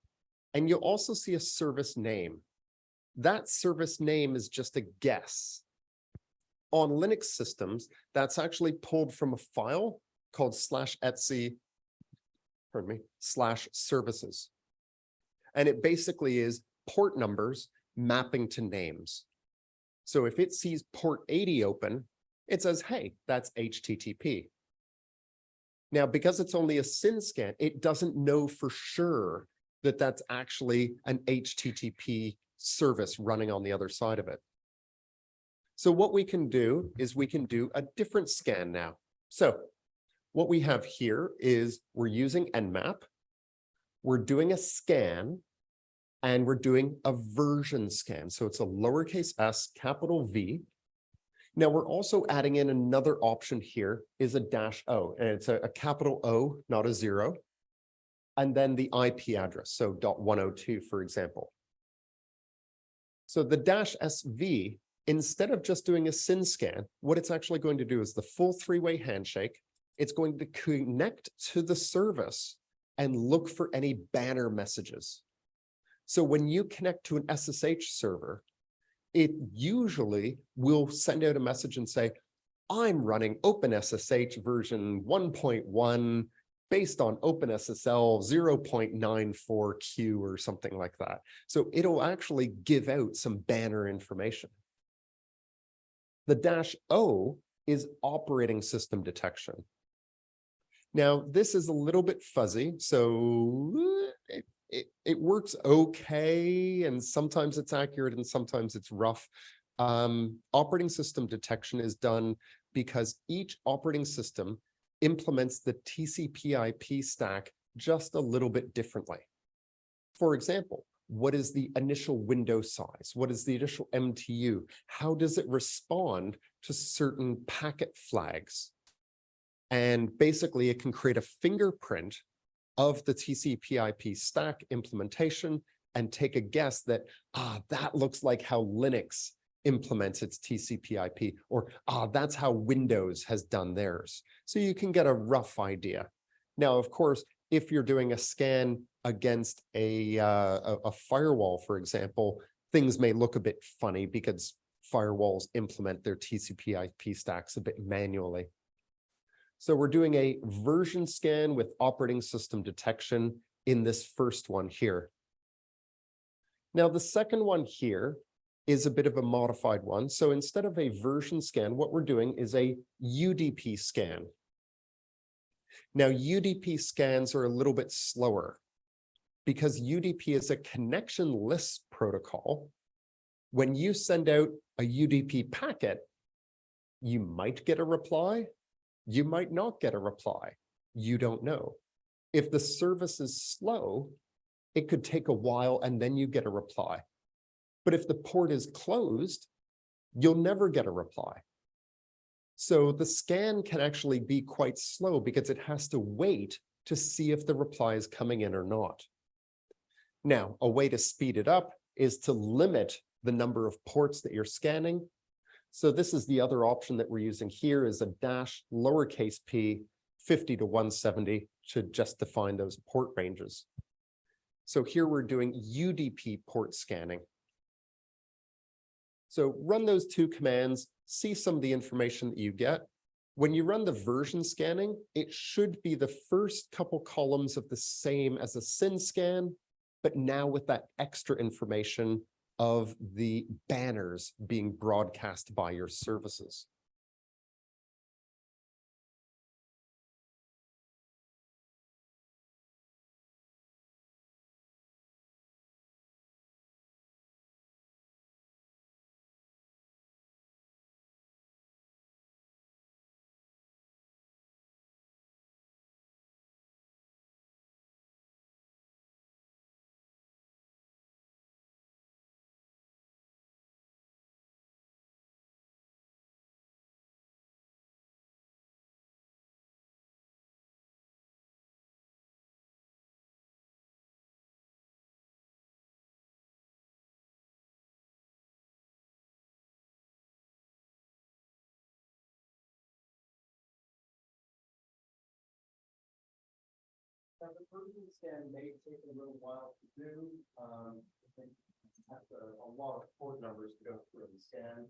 and you'll also see a service name. That service name is just a guess. On Linux systems, that's actually pulled from a file called /etc /services. And it basically is port numbers mapping to names. So if it sees port 80 open, it says, hey, that's HTTP. Now, because it's only a SYN scan, it doesn't know for sure that that's actually an HTTP service running on the other side of it. So what we can do is we can do a different scan now. So what we have here is we're using Nmap, we're doing a scan, and we're doing a version scan. So it's a lowercase s, capital V. Now we're also adding in another option here is a -O, and it's a capital O, not a 0. And then the IP address, so .102, for example. So the -SV, instead of just doing a SYN scan, what it's actually going to do is the full 3-way handshake. It's going to connect to the service and look for any banner messages. So when you connect to an SSH server, it usually will send out a message and say, I'm running OpenSSH version 1.1 based on OpenSSL 0.94Q or something like that. So it'll actually give out some banner information. The -O is operating system detection. Now, this is a little bit fuzzy, so it works okay, and sometimes it's accurate and sometimes it's rough. Operating system detection is done because each operating system implements the TCP/IP stack just a little bit differently. For example, what is the initial window size? What is the initial MTU? How does it respond to certain packet flags? And basically, it can create a fingerprint of the TCP/IP stack implementation and take a guess that, that looks like how Linux implements its TCP/IP, or that's how Windows has done theirs. So you can get a rough idea. Now, of course, if you're doing a scan against a firewall, for example, things may look a bit funny because firewalls implement their TCP/IP stacks a bit manually. So we're doing a version scan with operating system detection in this first one here. Now, the second one here is a bit of a modified one. So instead of a version scan, what we're doing is a UDP scan. Now, UDP scans are a little bit slower because UDP is a connection list protocol. When you send out a UDP packet, you might get a reply, you might not get a reply. You don't know. If the service is slow, it could take a while and then you get a reply. But if the port is closed, you'll never get a reply. So the scan can actually be quite slow because it has to wait to see if the reply is coming in or not. Now, a way to speed it up is to limit the number of ports that you're scanning. So this is the other option that we're using here is a dash lowercase p 50 to 170 to just define those port ranges. So here we're doing UDP port scanning. So run those two commands, see some of the information that you get. When you run the version scanning, it should be the first couple columns of the same as a SYN scan, but now with that extra information of the banners being broadcast by your services. Now, the version scan may take a little while to do. I think that's a lot of port numbers to go through and scan.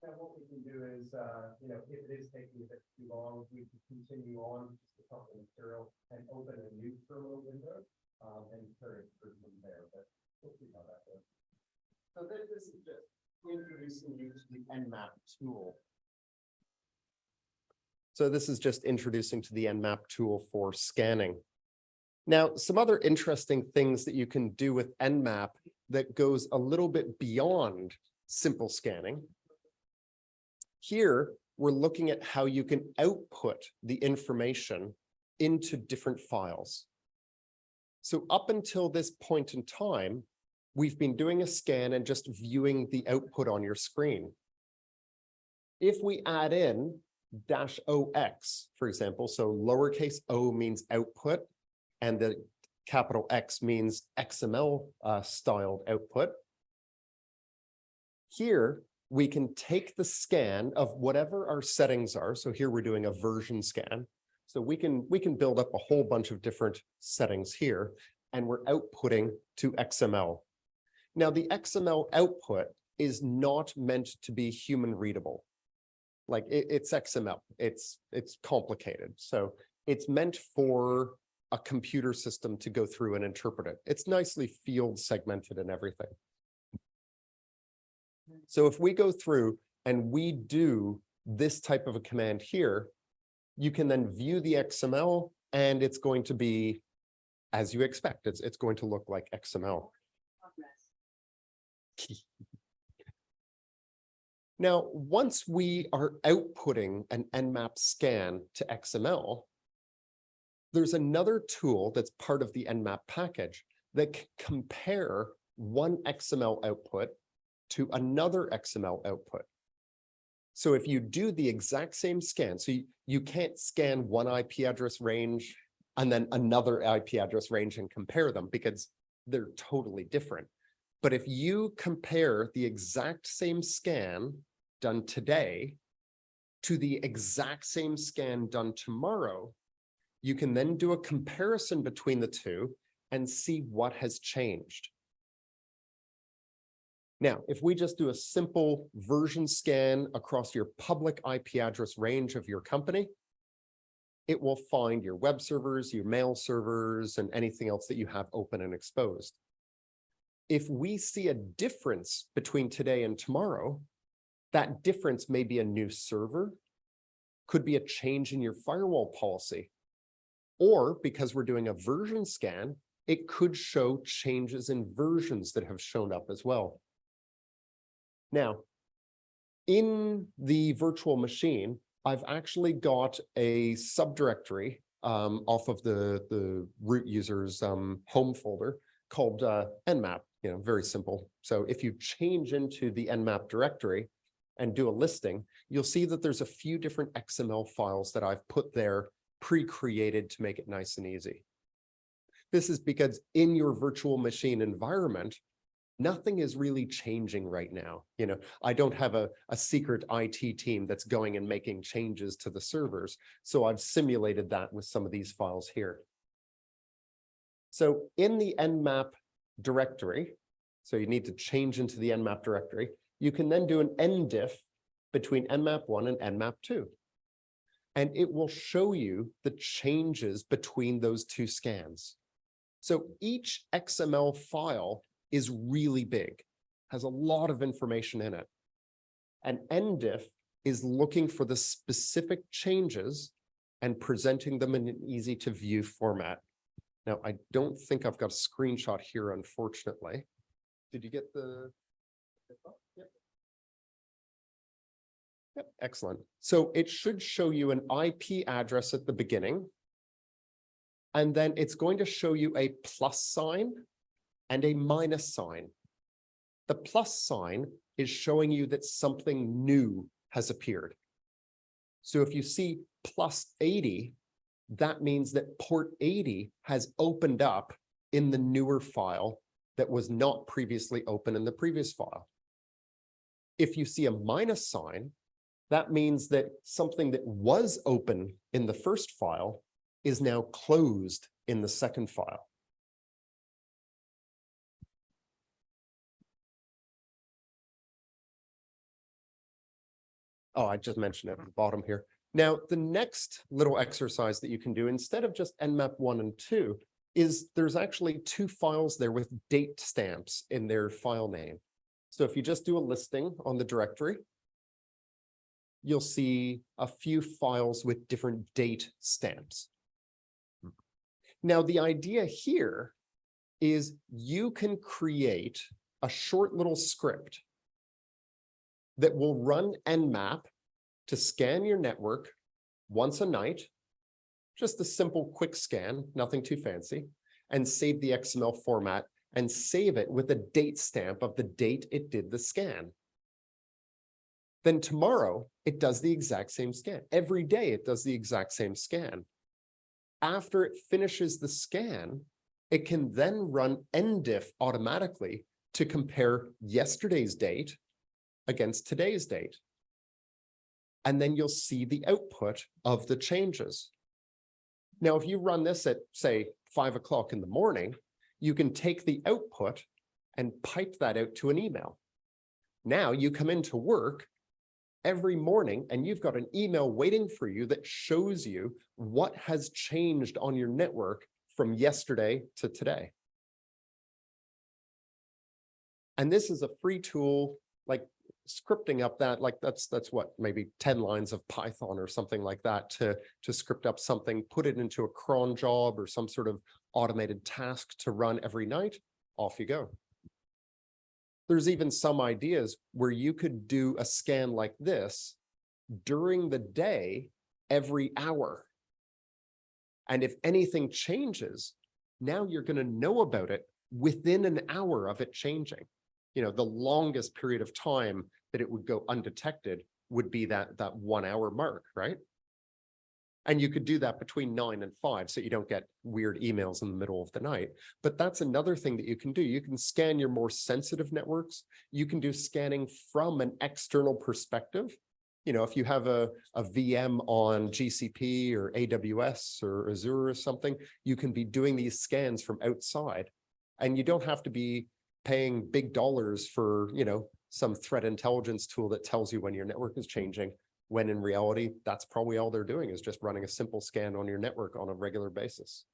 And what we can do is, if it is taking a bit too long, we can continue on just a couple of material and open a new terminal window and carry it through from there. But we'll see how that goes. So this is just introducing you to the Nmap tool. So this is just introducing to the Nmap tool for scanning. Now, some other interesting things that you can do with Nmap that goes a little bit beyond simple scanning. Here, we're looking at how you can output the information into different files. So up until this point in time, we've been doing a scan and just viewing the output on your screen. If we add in -OX, for example, so lowercase o means output, and the capital X means XML styled output. Here, we can take the scan of whatever our settings are. So here we're doing a version scan. So we can build up a whole bunch of different settings here, and we're outputting to XML. Now, the XML output is not meant to be human readable. Like it's XML, it's complicated. So it's meant for a computer system to go through and interpret it. It's nicely field segmented and everything. So if we go through and we do this type of a command here, you can then view the XML and it's going to be as you expect. It's going to look like XML. Now, once we are outputting an Nmap scan to XML, there's another tool that's part of the Nmap package that can compare one XML output to another XML output. So if you do the exact same scan, so you can't scan one IP address range and then another IP address range and compare them because they're totally different. But if you compare the exact same scan done today to the exact same scan done tomorrow, you can then do a comparison between the two and see what has changed. Now, if we just do a simple version scan across your public IP address range of your company, it will find your web servers, your mail servers, and anything else that you have open and exposed. if we see a difference between today and tomorrow, that difference may be a new server, could be a change in your firewall policy, or because we're doing a version scan, it could show changes in versions that have shown up as well. Now, in the virtual machine, I've actually got a subdirectory off of the root user's home folder called nmap, very simple. So if you change into the nmap directory and do a listing, you'll see that there's a few different XML files that I've put there pre-created to make it nice and easy. This is because in your virtual machine environment, nothing is really changing right now. I don't have a secret IT team that's going and making changes to the servers. So I've simulated that with some of these files here. So in the nmap directory, so you need to change into the nmap directory, you can then do an ndiff between nmap1 and nmap2. And it will show you the changes between those two scans. So each XML file is really big, has a lot of information in it. And ndiff is looking for the specific changes and presenting them in an easy to view format. Now, I don't think I've got a screenshot here, unfortunately. Did you get the? Yep. Yep, excellent. So it should show you an IP address at the beginning. And then it's going to show you a plus sign and a minus sign. The plus sign is showing you that something new has appeared. So if you see plus 80, that means that port 80 has opened up in the newer file that was not previously open in the previous file. If you see a minus sign, that means that something that was open in the first file is now closed in the second file. Oh, I just mentioned it at the bottom here. Now, the next little exercise that you can do, instead of just nmap1 and 2, is there's actually two files there with date stamps in their file name. So if you just do a listing on the directory, you'll see a few files with different date stamps. Now, the idea here is you can create a short little script that will run nmap to scan your network once a night, just a simple quick scan, nothing too fancy, and save the XML format and save it with a date stamp of the date it did the scan. Then tomorrow, it does the exact same scan. Every day, it does the exact same scan. After it finishes the scan, it can then run ndiff automatically to compare yesterday's date against today's date. And then you'll see the output of the changes. Now, if you run this at, say, 5 o'clock in the morning, you can take the output and pipe that out to an email. Now you come into work every morning and you've got an email waiting for you that shows you what has changed on your network from yesterday to today. And this is a free tool, like scripting up that, like that's what, maybe 10 lines of Python or something like that to script up something, put it into a cron job or some sort of automated task to run every night, off you go. There's even some ideas where you could do a scan like this during the day, every hour. And if anything changes, now you're going to know about it within an hour of it changing. The longest period of time that it would go undetected would be that 1 hour mark, right? And you could do that between 9 and 5, so you don't get weird emails in the middle of the night. But that's another thing that you can do. You can scan your more sensitive networks. You can do scanning from an external perspective. If you have a VM on GCP or AWS or Azure or something, you can be doing these scans from outside. And you don't have to be paying big dollars for, some threat intelligence tool that tells you when your network is changing, when in reality, that's probably all they're doing is just running a simple scan on your network on a regular basis.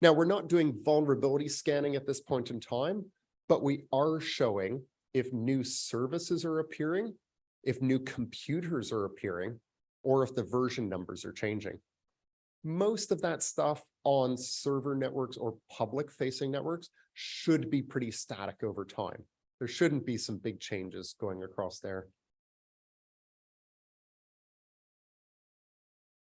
Now, we're not doing vulnerability scanning at this point in time, but we are showing if new services are appearing, if new computers are appearing, or if the version numbers are changing. Most of that stuff on server networks or public-facing networks should be pretty static over time. There shouldn't be some big changes going across there.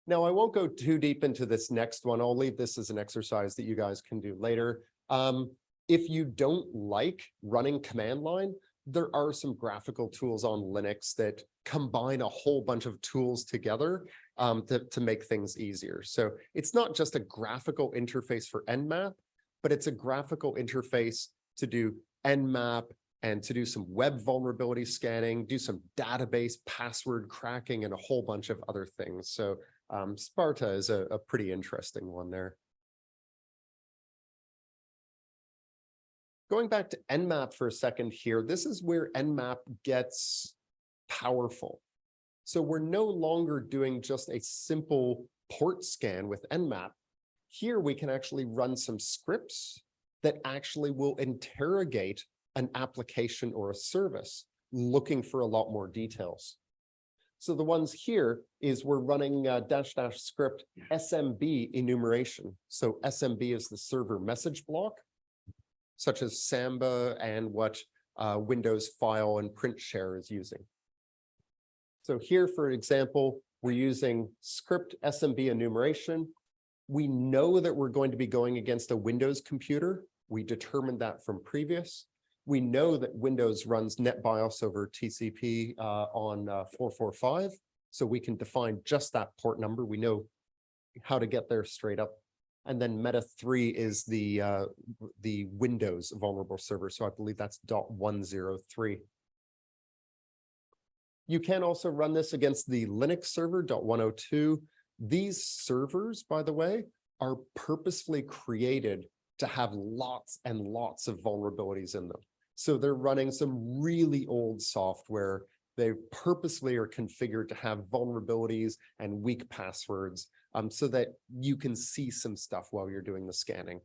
Now, I won't go too deep into this next one. I'll leave this as an exercise that you guys can do later. If you don't like running command line, there are some graphical tools on Linux that combine a whole bunch of tools together to make things easier. So it's not just a graphical interface for Nmap, but it's a graphical interface to do Nmap and to do some web vulnerability scanning, do some database password cracking, and a whole bunch of other things. So Sparta is a pretty interesting one there. Going back to Nmap for a second here, this is where Nmap gets powerful. So we're no longer doing just a simple port scan with Nmap. Here we can actually run some scripts that actually will interrogate an application or a service, looking for a lot more details. So the ones here is we're running -- script SMB enumeration. So SMB is the server message block, such as Samba and what Windows File and Print Share is using. So here, for example, we're using script SMB enumeration. We know that we're going to be going against a Windows computer. We determined that from previous. We know that Windows runs NetBIOS over TCP on 445. So we can define just that port number. We know how to get there straight up. And then Meta 3 is the Windows vulnerable server. So I believe that's .103. You can also run this against the Linux server .102. These servers, by the way, are purposefully created to have lots and lots of vulnerabilities in them. So they're running some really old software. They purposely are configured to have vulnerabilities and weak passwords so that you can see some stuff while you're doing the scanning.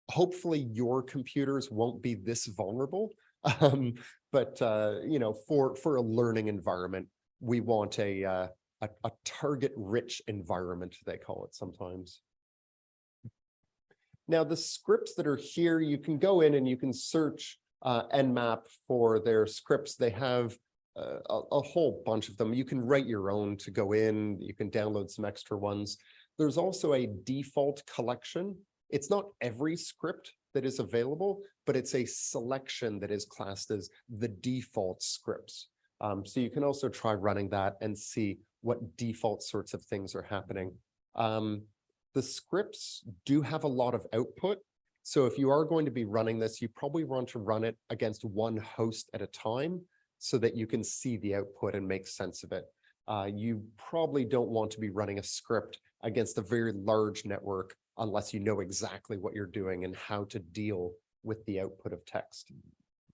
Hopefully your computers won't be this vulnerable, but you know, for a learning environment, we want a target-rich environment, they call it sometimes. Now, the scripts that are here, you can go in and you can search Nmap for their scripts. They have a whole bunch of them. You can write your own to go in. You can download some extra ones. There's also a default collection. It's not every script that is available, but it's a selection that is classed as the default scripts. So you can also try running that and see what default sorts of things are happening. The scripts do have a lot of output. So if you are going to be running this, you probably want to run it against one host at a time so that you can see the output and make sense of it. You probably don't want to be running a script against a very large network unless you know exactly what you're doing and how to deal with the output of text.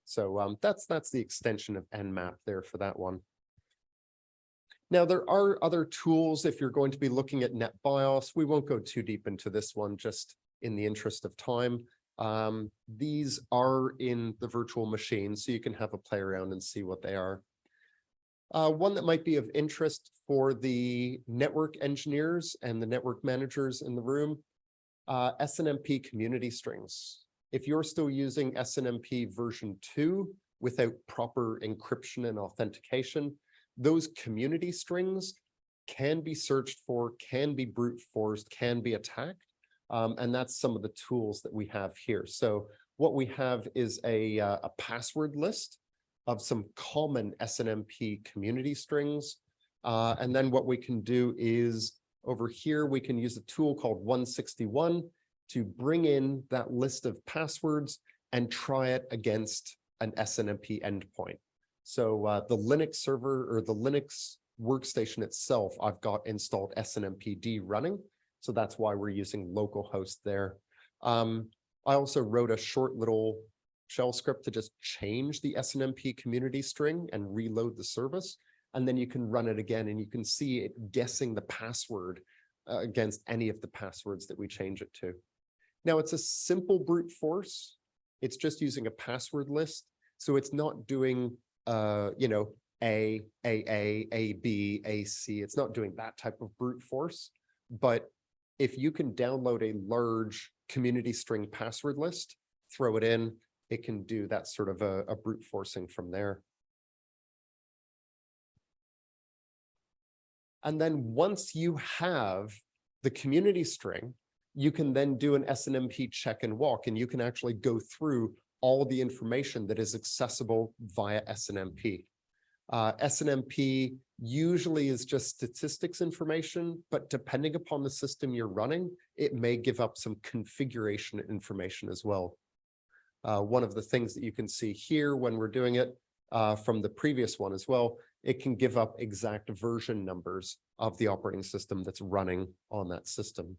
So that's the extension of Nmap there for that one. Now, there are other tools if you're going to be looking at NetBIOS. We won't go too deep into this one, just in the interest of time. These are in the virtual machine, so you can have a play around and see what they are. One that might be of interest for the network engineers and the network managers in the room, SNMP community strings. If you're still using SNMP version 2 without proper encryption and authentication, those community strings can be searched for, can be brute forced, can be attacked. And that's some of the tools that we have here. So what we have is a password list of some common SNMP community strings. And then what we can do is over here, we can use a tool called 161 to bring in that list of passwords and try it against an SNMP endpoint. So the Linux server or the Linux workstation itself, I've got installed SNMPD running. So that's why we're using localhost there. I also wrote a short little shell script to just change the SNMP community string and reload the service. And then you can run it again and you can see it guessing the password against any of the passwords that we change it to. Now it's a simple brute force. It's just using a password list. So it's not doing, you know, A, B, A, C. It's not doing that type of brute force. But if you can download a large community string password list, throw it in, it can do that sort of a brute forcing from there. And then once you have the community string, you can then do an SNMP check and walk, and you can actually go through all the information that is accessible via SNMP. SNMP usually is just statistics information, but depending upon the system you're running, it may give up some configuration information as well. One of the things that you can see here when we're doing it from the previous one as well, it can give up exact version numbers of the operating system that's running on that system.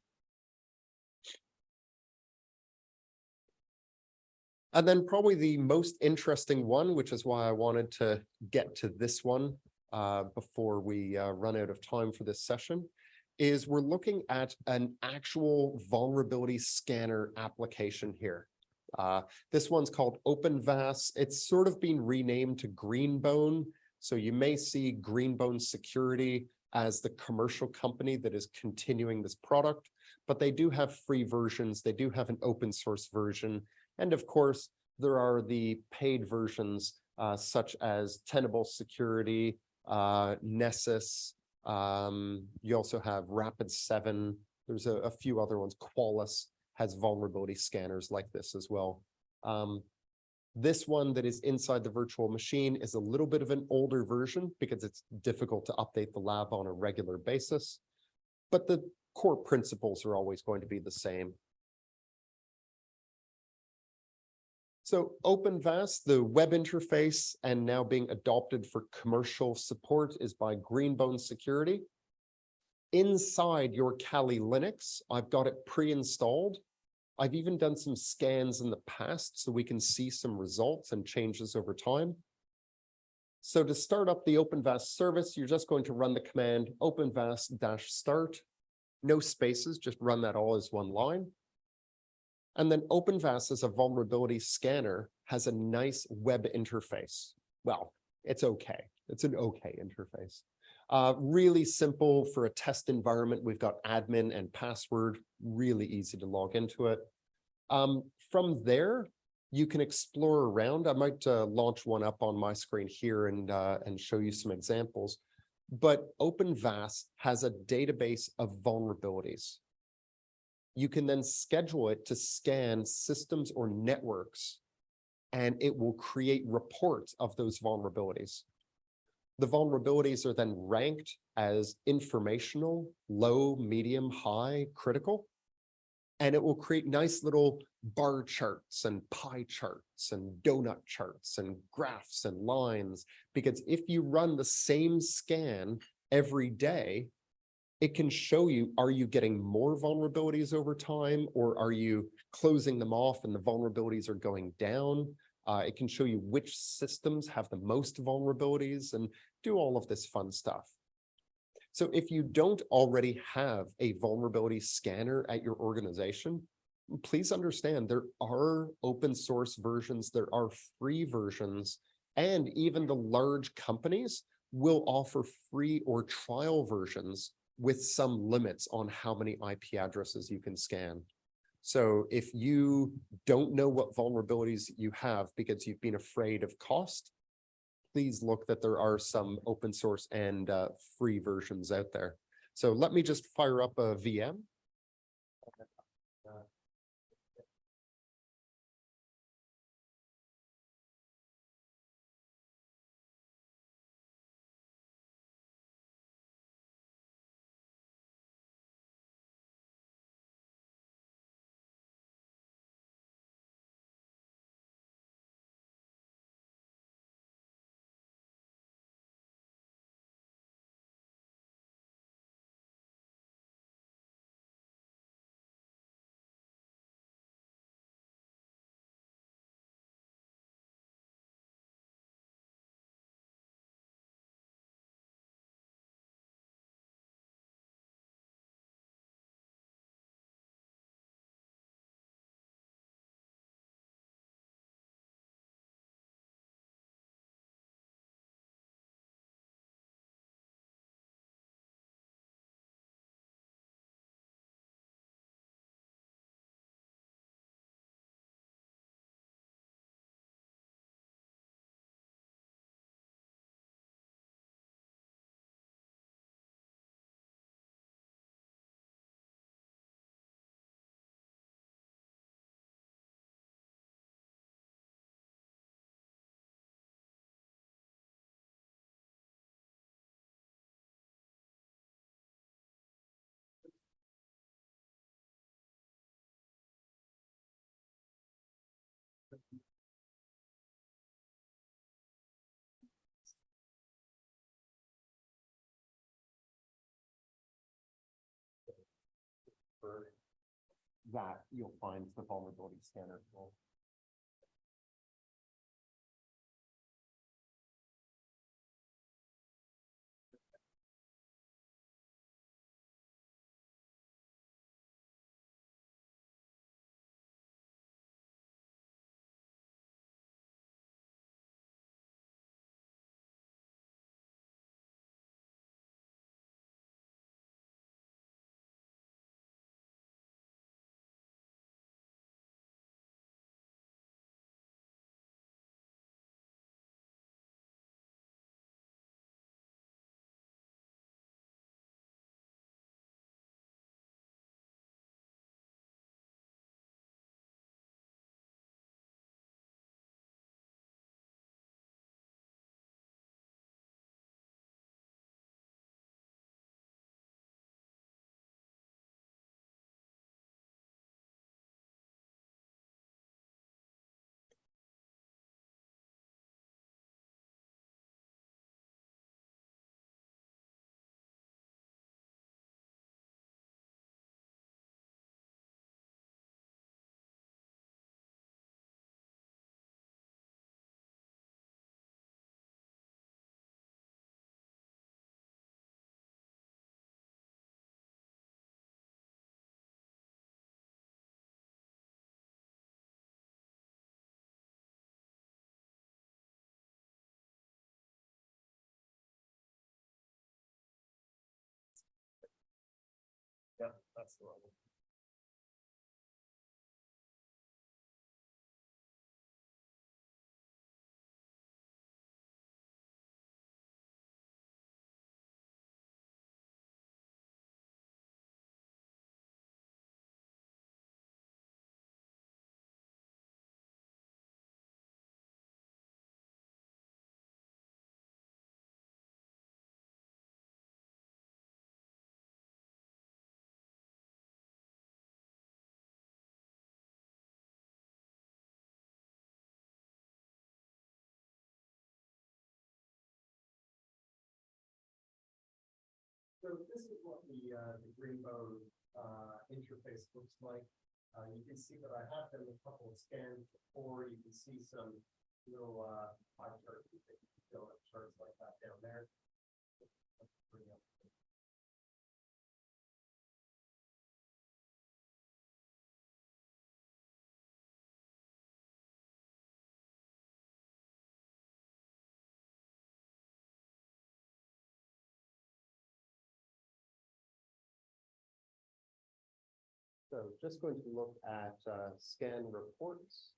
And then probably the most interesting one, which is why I wanted to get to this one before we run out of time for this session, is we're looking at an actual vulnerability scanner application here. This one's called OpenVAS. It's sort of been renamed to Greenbone. So you may see Greenbone Security as the commercial company that is continuing this product, but they do have free versions. They do have an open source version. And of course, there are the paid versions such as Tenable Security, Nessus. You also have Rapid7. There's a few other ones. Qualys has vulnerability scanners like this as well. This one that is inside the virtual machine is a little bit of an older version because it's difficult to update the lab on a regular basis, but the core principles are always going to be the same. So OpenVAS, the web interface, and now being adopted for commercial support is by Greenbone Security. Inside your Kali Linux, I've got it pre-installed. I've even done some scans in the past so we can see some results and changes over time. So to start up the OpenVAS service, you're just going to run the command openvas-start, no spaces, just run that all as one line. And then OpenVAS as a vulnerability scanner has a nice web interface. Well, it's okay. It's an okay interface. Really simple for a test environment. We've got admin and password, really easy to log into it. From there, you can explore around. I might launch one up on my screen here and show you some examples. But OpenVAS has a database of vulnerabilities. You can then schedule it to scan systems or networks, and it will create reports of those vulnerabilities. The vulnerabilities are then ranked as informational, low, medium, high, critical, and it will create nice little bar charts and pie charts and donut charts and graphs and lines, because if you run the same scan every day, it can show you, are you getting more vulnerabilities over time, or are you closing them off and the vulnerabilities are going down? It can show you which systems have the most vulnerabilities and do all of this fun stuff. So if you don't already have a vulnerability scanner at your organization, please understand there are open source versions, there are free versions, and even the large companies will offer free or trial versions with some limits on how many IP addresses you can scan. So if you don't know what vulnerabilities you have because you've been afraid of cost, please look that there are some open source and free versions out there. So let me just fire up a VM. that, you'll find the vulnerability scanner tool. Yep, that's the one. So this is what the Greenbow interface looks like. You can see that I have done a couple of scans before. You can see some little pie charts, donut charts like that down there. So just going to look at scan reports.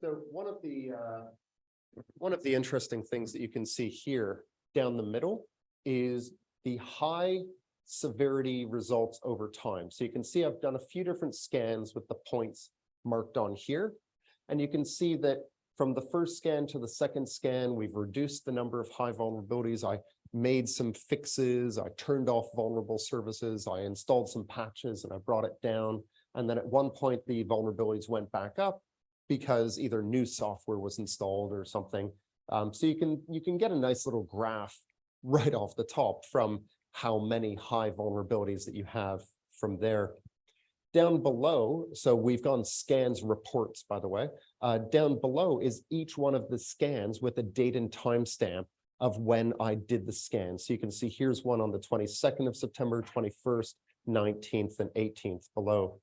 So one of the interesting things that you can see here down the middle is the high severity results over time. So you can see I've done a few different scans with the points marked on here. And you can see that from the first scan to the second scan, we've reduced the number of high vulnerabilities. I made some fixes. I turned off vulnerable services. I installed some patches and I brought it down. And then at one point, the vulnerabilities went back up because either new software was installed or something. So you can get a nice little graph right off the top from how many high vulnerabilities that you have from there. Down below, so we've gone scans reports, by the way. Down below is each one of the scans with a date and timestamp of when I did the scan. So you can see here's one on the 22nd of September, 21st, 19th, and 18th below.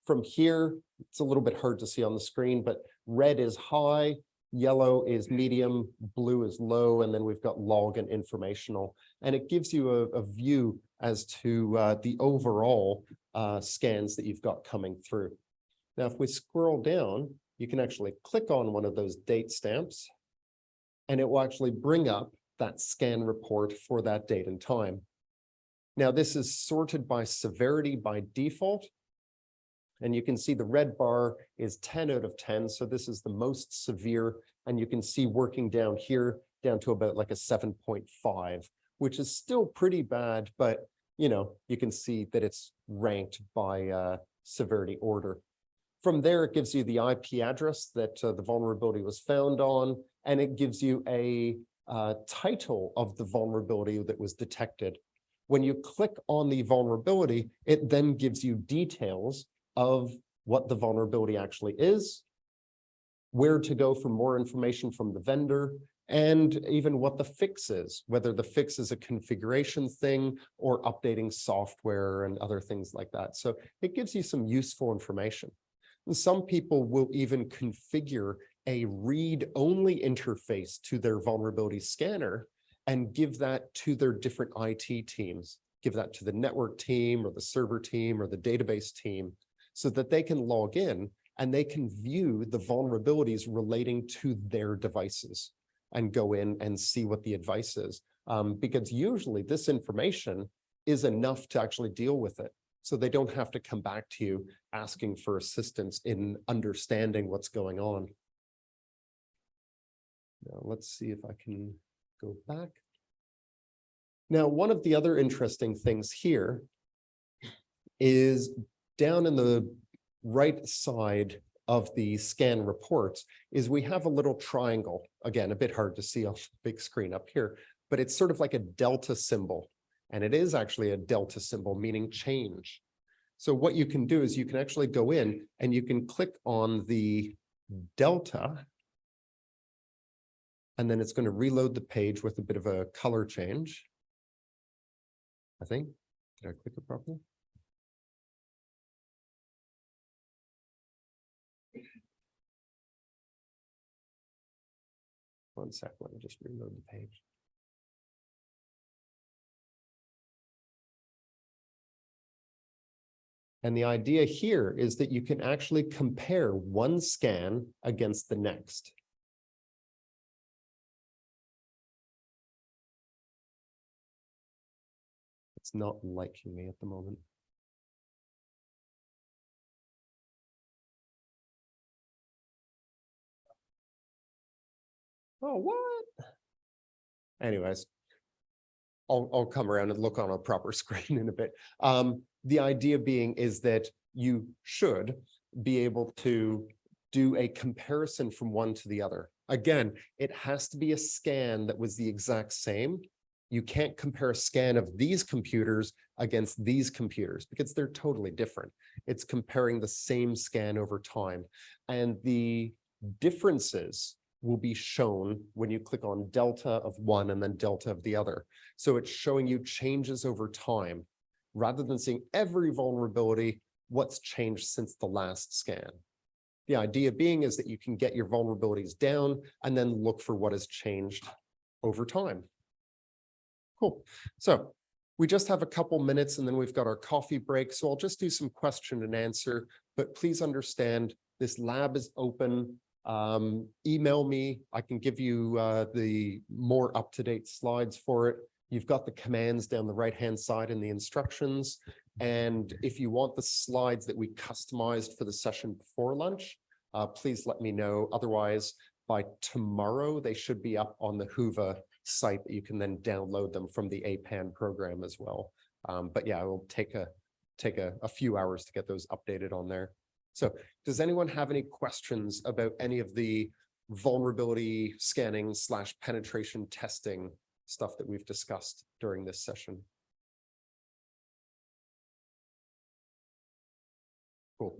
From here, it's a little bit hard to see on the screen, but red is high, yellow is medium, blue is low, and then we've got log and informational. And it gives you a view as to the overall scans that you've got coming through. Now, if we scroll down, you can actually click on one of those date stamps, and it will actually bring up that scan report for that date and time. Now, this is sorted by severity by default. And you can see the red bar is 10 out of 10. So this is the most severe. And you can see working down here, down to about like a 7.5, which is still pretty bad. But, you know, you can see that it's ranked by severity order. From there, it gives you the IP address that the vulnerability was found on. And it gives you a title of the vulnerability that was detected. When you click on the vulnerability, it then gives you details of what the vulnerability actually is, where to go for more information from the vendor, and even what the fix is, whether the fix is a configuration thing or updating software and other things like that. So it gives you some useful information. And some people will even configure a read-only interface to their vulnerability scanner and give that to their different IT teams, give that to the network team or the server team or the database team so that they can log in and they can view the vulnerabilities relating to their devices and go in and see what the advice is. Because usually this information is enough to actually deal with it. So they don't have to come back to you asking for assistance in understanding what's going on. Now, let's see if I can go back. Now, one of the other interesting things here is down in the right side of the scan reports is we have a little triangle. Again, a bit hard to see on the big screen up here, but it's sort of like a delta symbol. And it is actually a delta symbol, meaning change. So what you can do is you can actually go in and you can click on the delta. And then it's going to reload the page with a bit of a color change. I think. Did I click it properly? One sec, let me just reload the page. And the idea here is that you can actually compare one scan against the next. It's not liking me at the moment. Oh, what? Anyways, I'll come around and look on a proper screen in a bit. The idea being is that you should be able to do a comparison from one to the other. Again, it has to be a scan that was the exact same. You can't compare a scan of these computers against these computers because they're totally different. It's comparing the same scan over time. And the differences will be shown when you click on delta of one and then delta of the other. So it's showing you changes over time, rather than seeing every vulnerability, what's changed since the last scan. The idea being is that you can get your vulnerabilities down and then look for what has changed over time. Cool. So we just have a couple minutes and then we've got our coffee break. So I'll just do some question and answer, but please understand this lab is open. Email me. I can give you the more up-to-date slides for it. You've got the commands down the right-hand side in the instructions. And if you want the slides that we customized for the session before lunch, please let me know. Otherwise, by tomorrow, they should be up on the Whova site that you can then download them from the APAN program as well. But yeah, it will take a few hours to get those updated on there. So does anyone have any questions about any of the vulnerability scanning / penetration testing stuff that we've discussed during this session? Cool.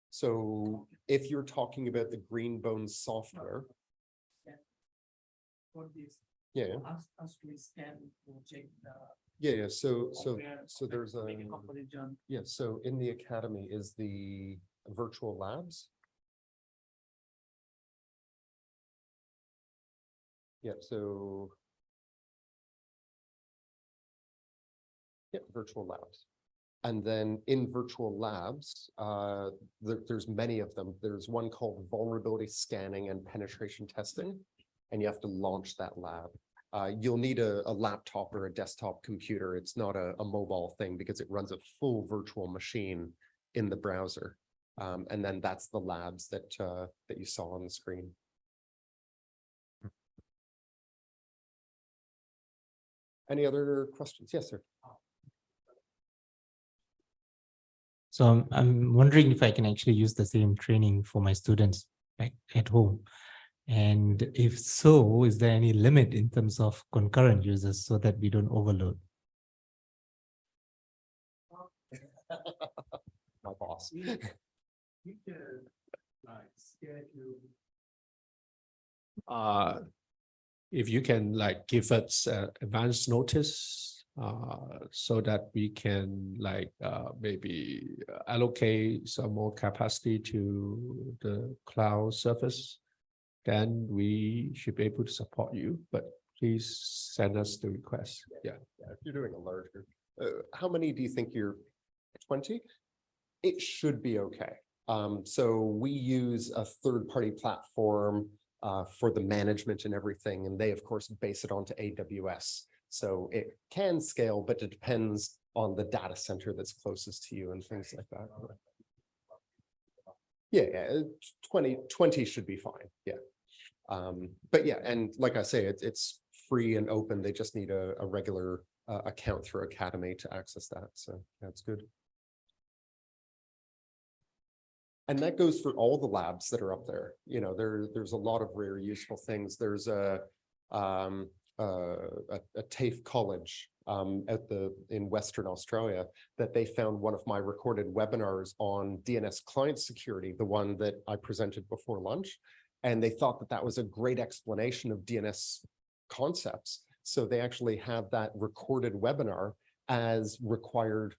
So if you're talking about the Greenbone software. Yeah. Yeah. So there's a yeah. So in the academy is the virtual labs. Yeah. So yeah, virtual labs. And then in virtual labs, there's many of them. There's one called vulnerability scanning and penetration testing, and you have to launch that lab. You'll need a laptop or a desktop computer. It's not a mobile thing because it runs a full virtual machine in the browser. And then that's the labs that you saw on the screen. Any other questions? Yes, sir. So I'm wondering if I can actually use the same training for my students at home. And if so, is there any limit in terms of concurrent users so that we don't overload? My boss. If you can like give us advance notice so that we can like maybe allocate some more capacity to the cloud service, then we should be able to support you, but please send us the request. Yeah. If you're doing a large group, how many do you think you're 20? It should be okay. So we use a third-party platform for the management and everything, and they of course base it onto AWS. So it can scale, but it depends on the data center that's closest to you and things like that. Yeah, 20 should be fine. Yeah. But yeah, and like I say, it's free and open. They just need a regular account through Academy to access that. So that's good. And that goes for all the labs that are up there. You know, there's a lot of rare useful things. There's a TAFE college in Western Australia that they found one of my recorded webinars on DNS client security, the one that I presented before lunch. And they thought that that was a great explanation of DNS concepts. So they actually have that recorded webinar as required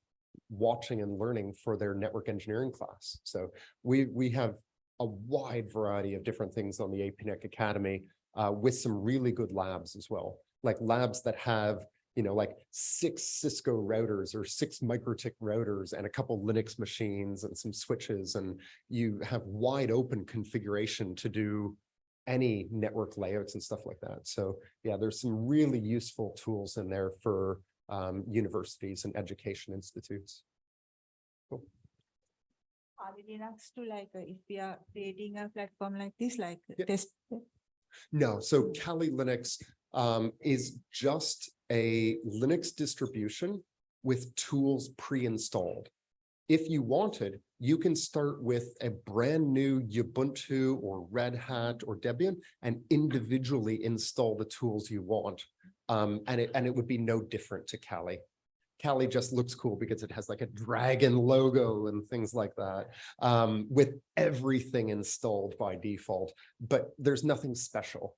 watching and learning for their network engineering class. So we have a wide variety of different things on the APAN Academy with some really good labs as well, like labs that have, you know, like 6 Cisco routers or 6 MikroTik routers and a couple Linux machines and some switches, and you have wide open configuration to do any network layouts and stuff like that. So yeah, there's some really useful tools in there for universities and education institutes. Cool. Are we Linux to like if we are creating a platform like this, like Yeah. test? No, so Kali Linux is just a Linux distribution with tools pre-installed. If you wanted, you can start with a brand new Ubuntu or Red Hat or Debian and individually install the tools you want. And it would be no different to Kali. Kali just looks cool because it has like a dragon logo and things like that, with everything installed by default, but there's nothing special.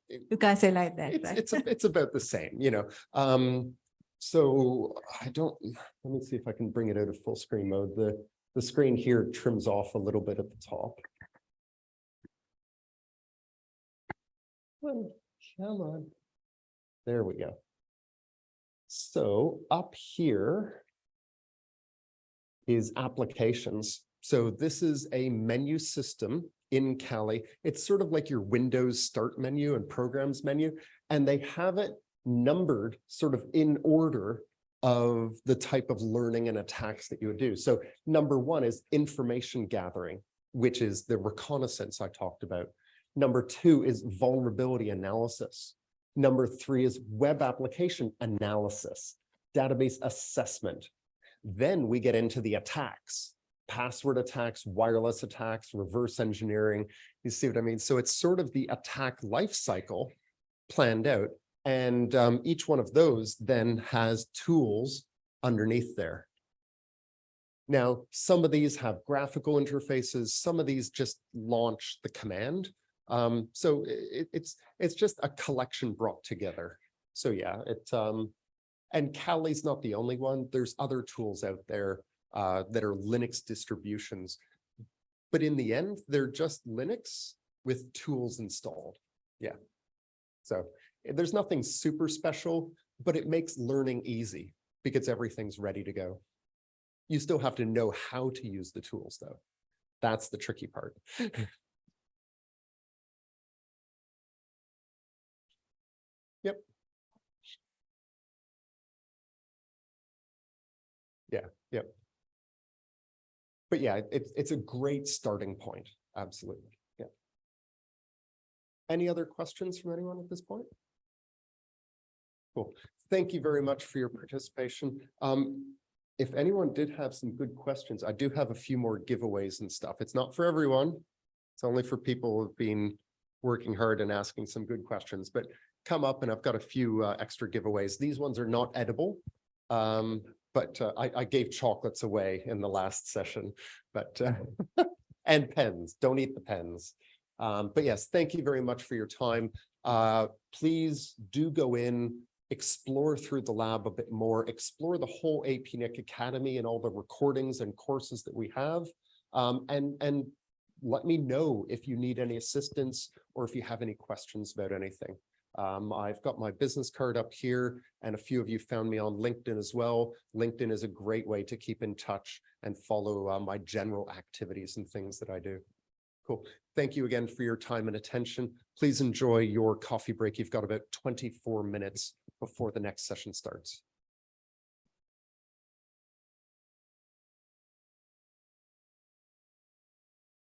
You can't say like that, right? It's about the same, you know. So let me see if I can bring it out of full screen mode. The screen here trims off a little bit at the top. Well, come on. There we go. So up here is applications. So this is a menu system in Kali. It's sort of like your Windows start menu and programs menu, and they have it numbered sort of in order of the type of learning and attacks that you would do. So number 1 is information gathering, which is the reconnaissance I talked about. Number 2 is vulnerability analysis. Number 3 is web application analysis, database assessment. Then we get into the attacks, password attacks, wireless attacks, reverse engineering. You see what I mean? So it's sort of the attack life cycle planned out. And each one of those then has tools underneath there. Now, some of these have graphical interfaces. Some of these just launch the command. So it's just a collection brought together. So yeah, and Kali's not the only one. There's other tools out there that are Linux distributions, but in the end, they're just Linux with tools installed. Yeah. So there's nothing super special, but it makes learning easy because everything's ready to go. You still have to know how to use the tools, though. That's the tricky part. Yep. Yeah, yep. But yeah, it's a great starting point. Absolutely. Yeah. Any other questions from anyone at this point? Cool. Thank you very much for your participation. if anyone did have some good questions, I do have a few more giveaways and stuff. It's not for everyone. It's only for people who've been working hard and asking some good questions, but come up and I've got a few extra giveaways. These ones are not edible. But I gave chocolates away in the last session, but and pens, don't eat the pens. But yes, thank you very much for your time. Please do go in, explore through the lab a bit more, explore the whole APNIC Academy and all the recordings and courses that we have. And let me know if you need any assistance or if you have any questions about anything. I've got my business card up here, and a few of you found me on LinkedIn as well. LinkedIn is a great way to keep in touch and follow my general activities and things that I do. Cool. Thank you again for your time and attention. Please enjoy your coffee break. You've got about 24 minutes before the next session starts.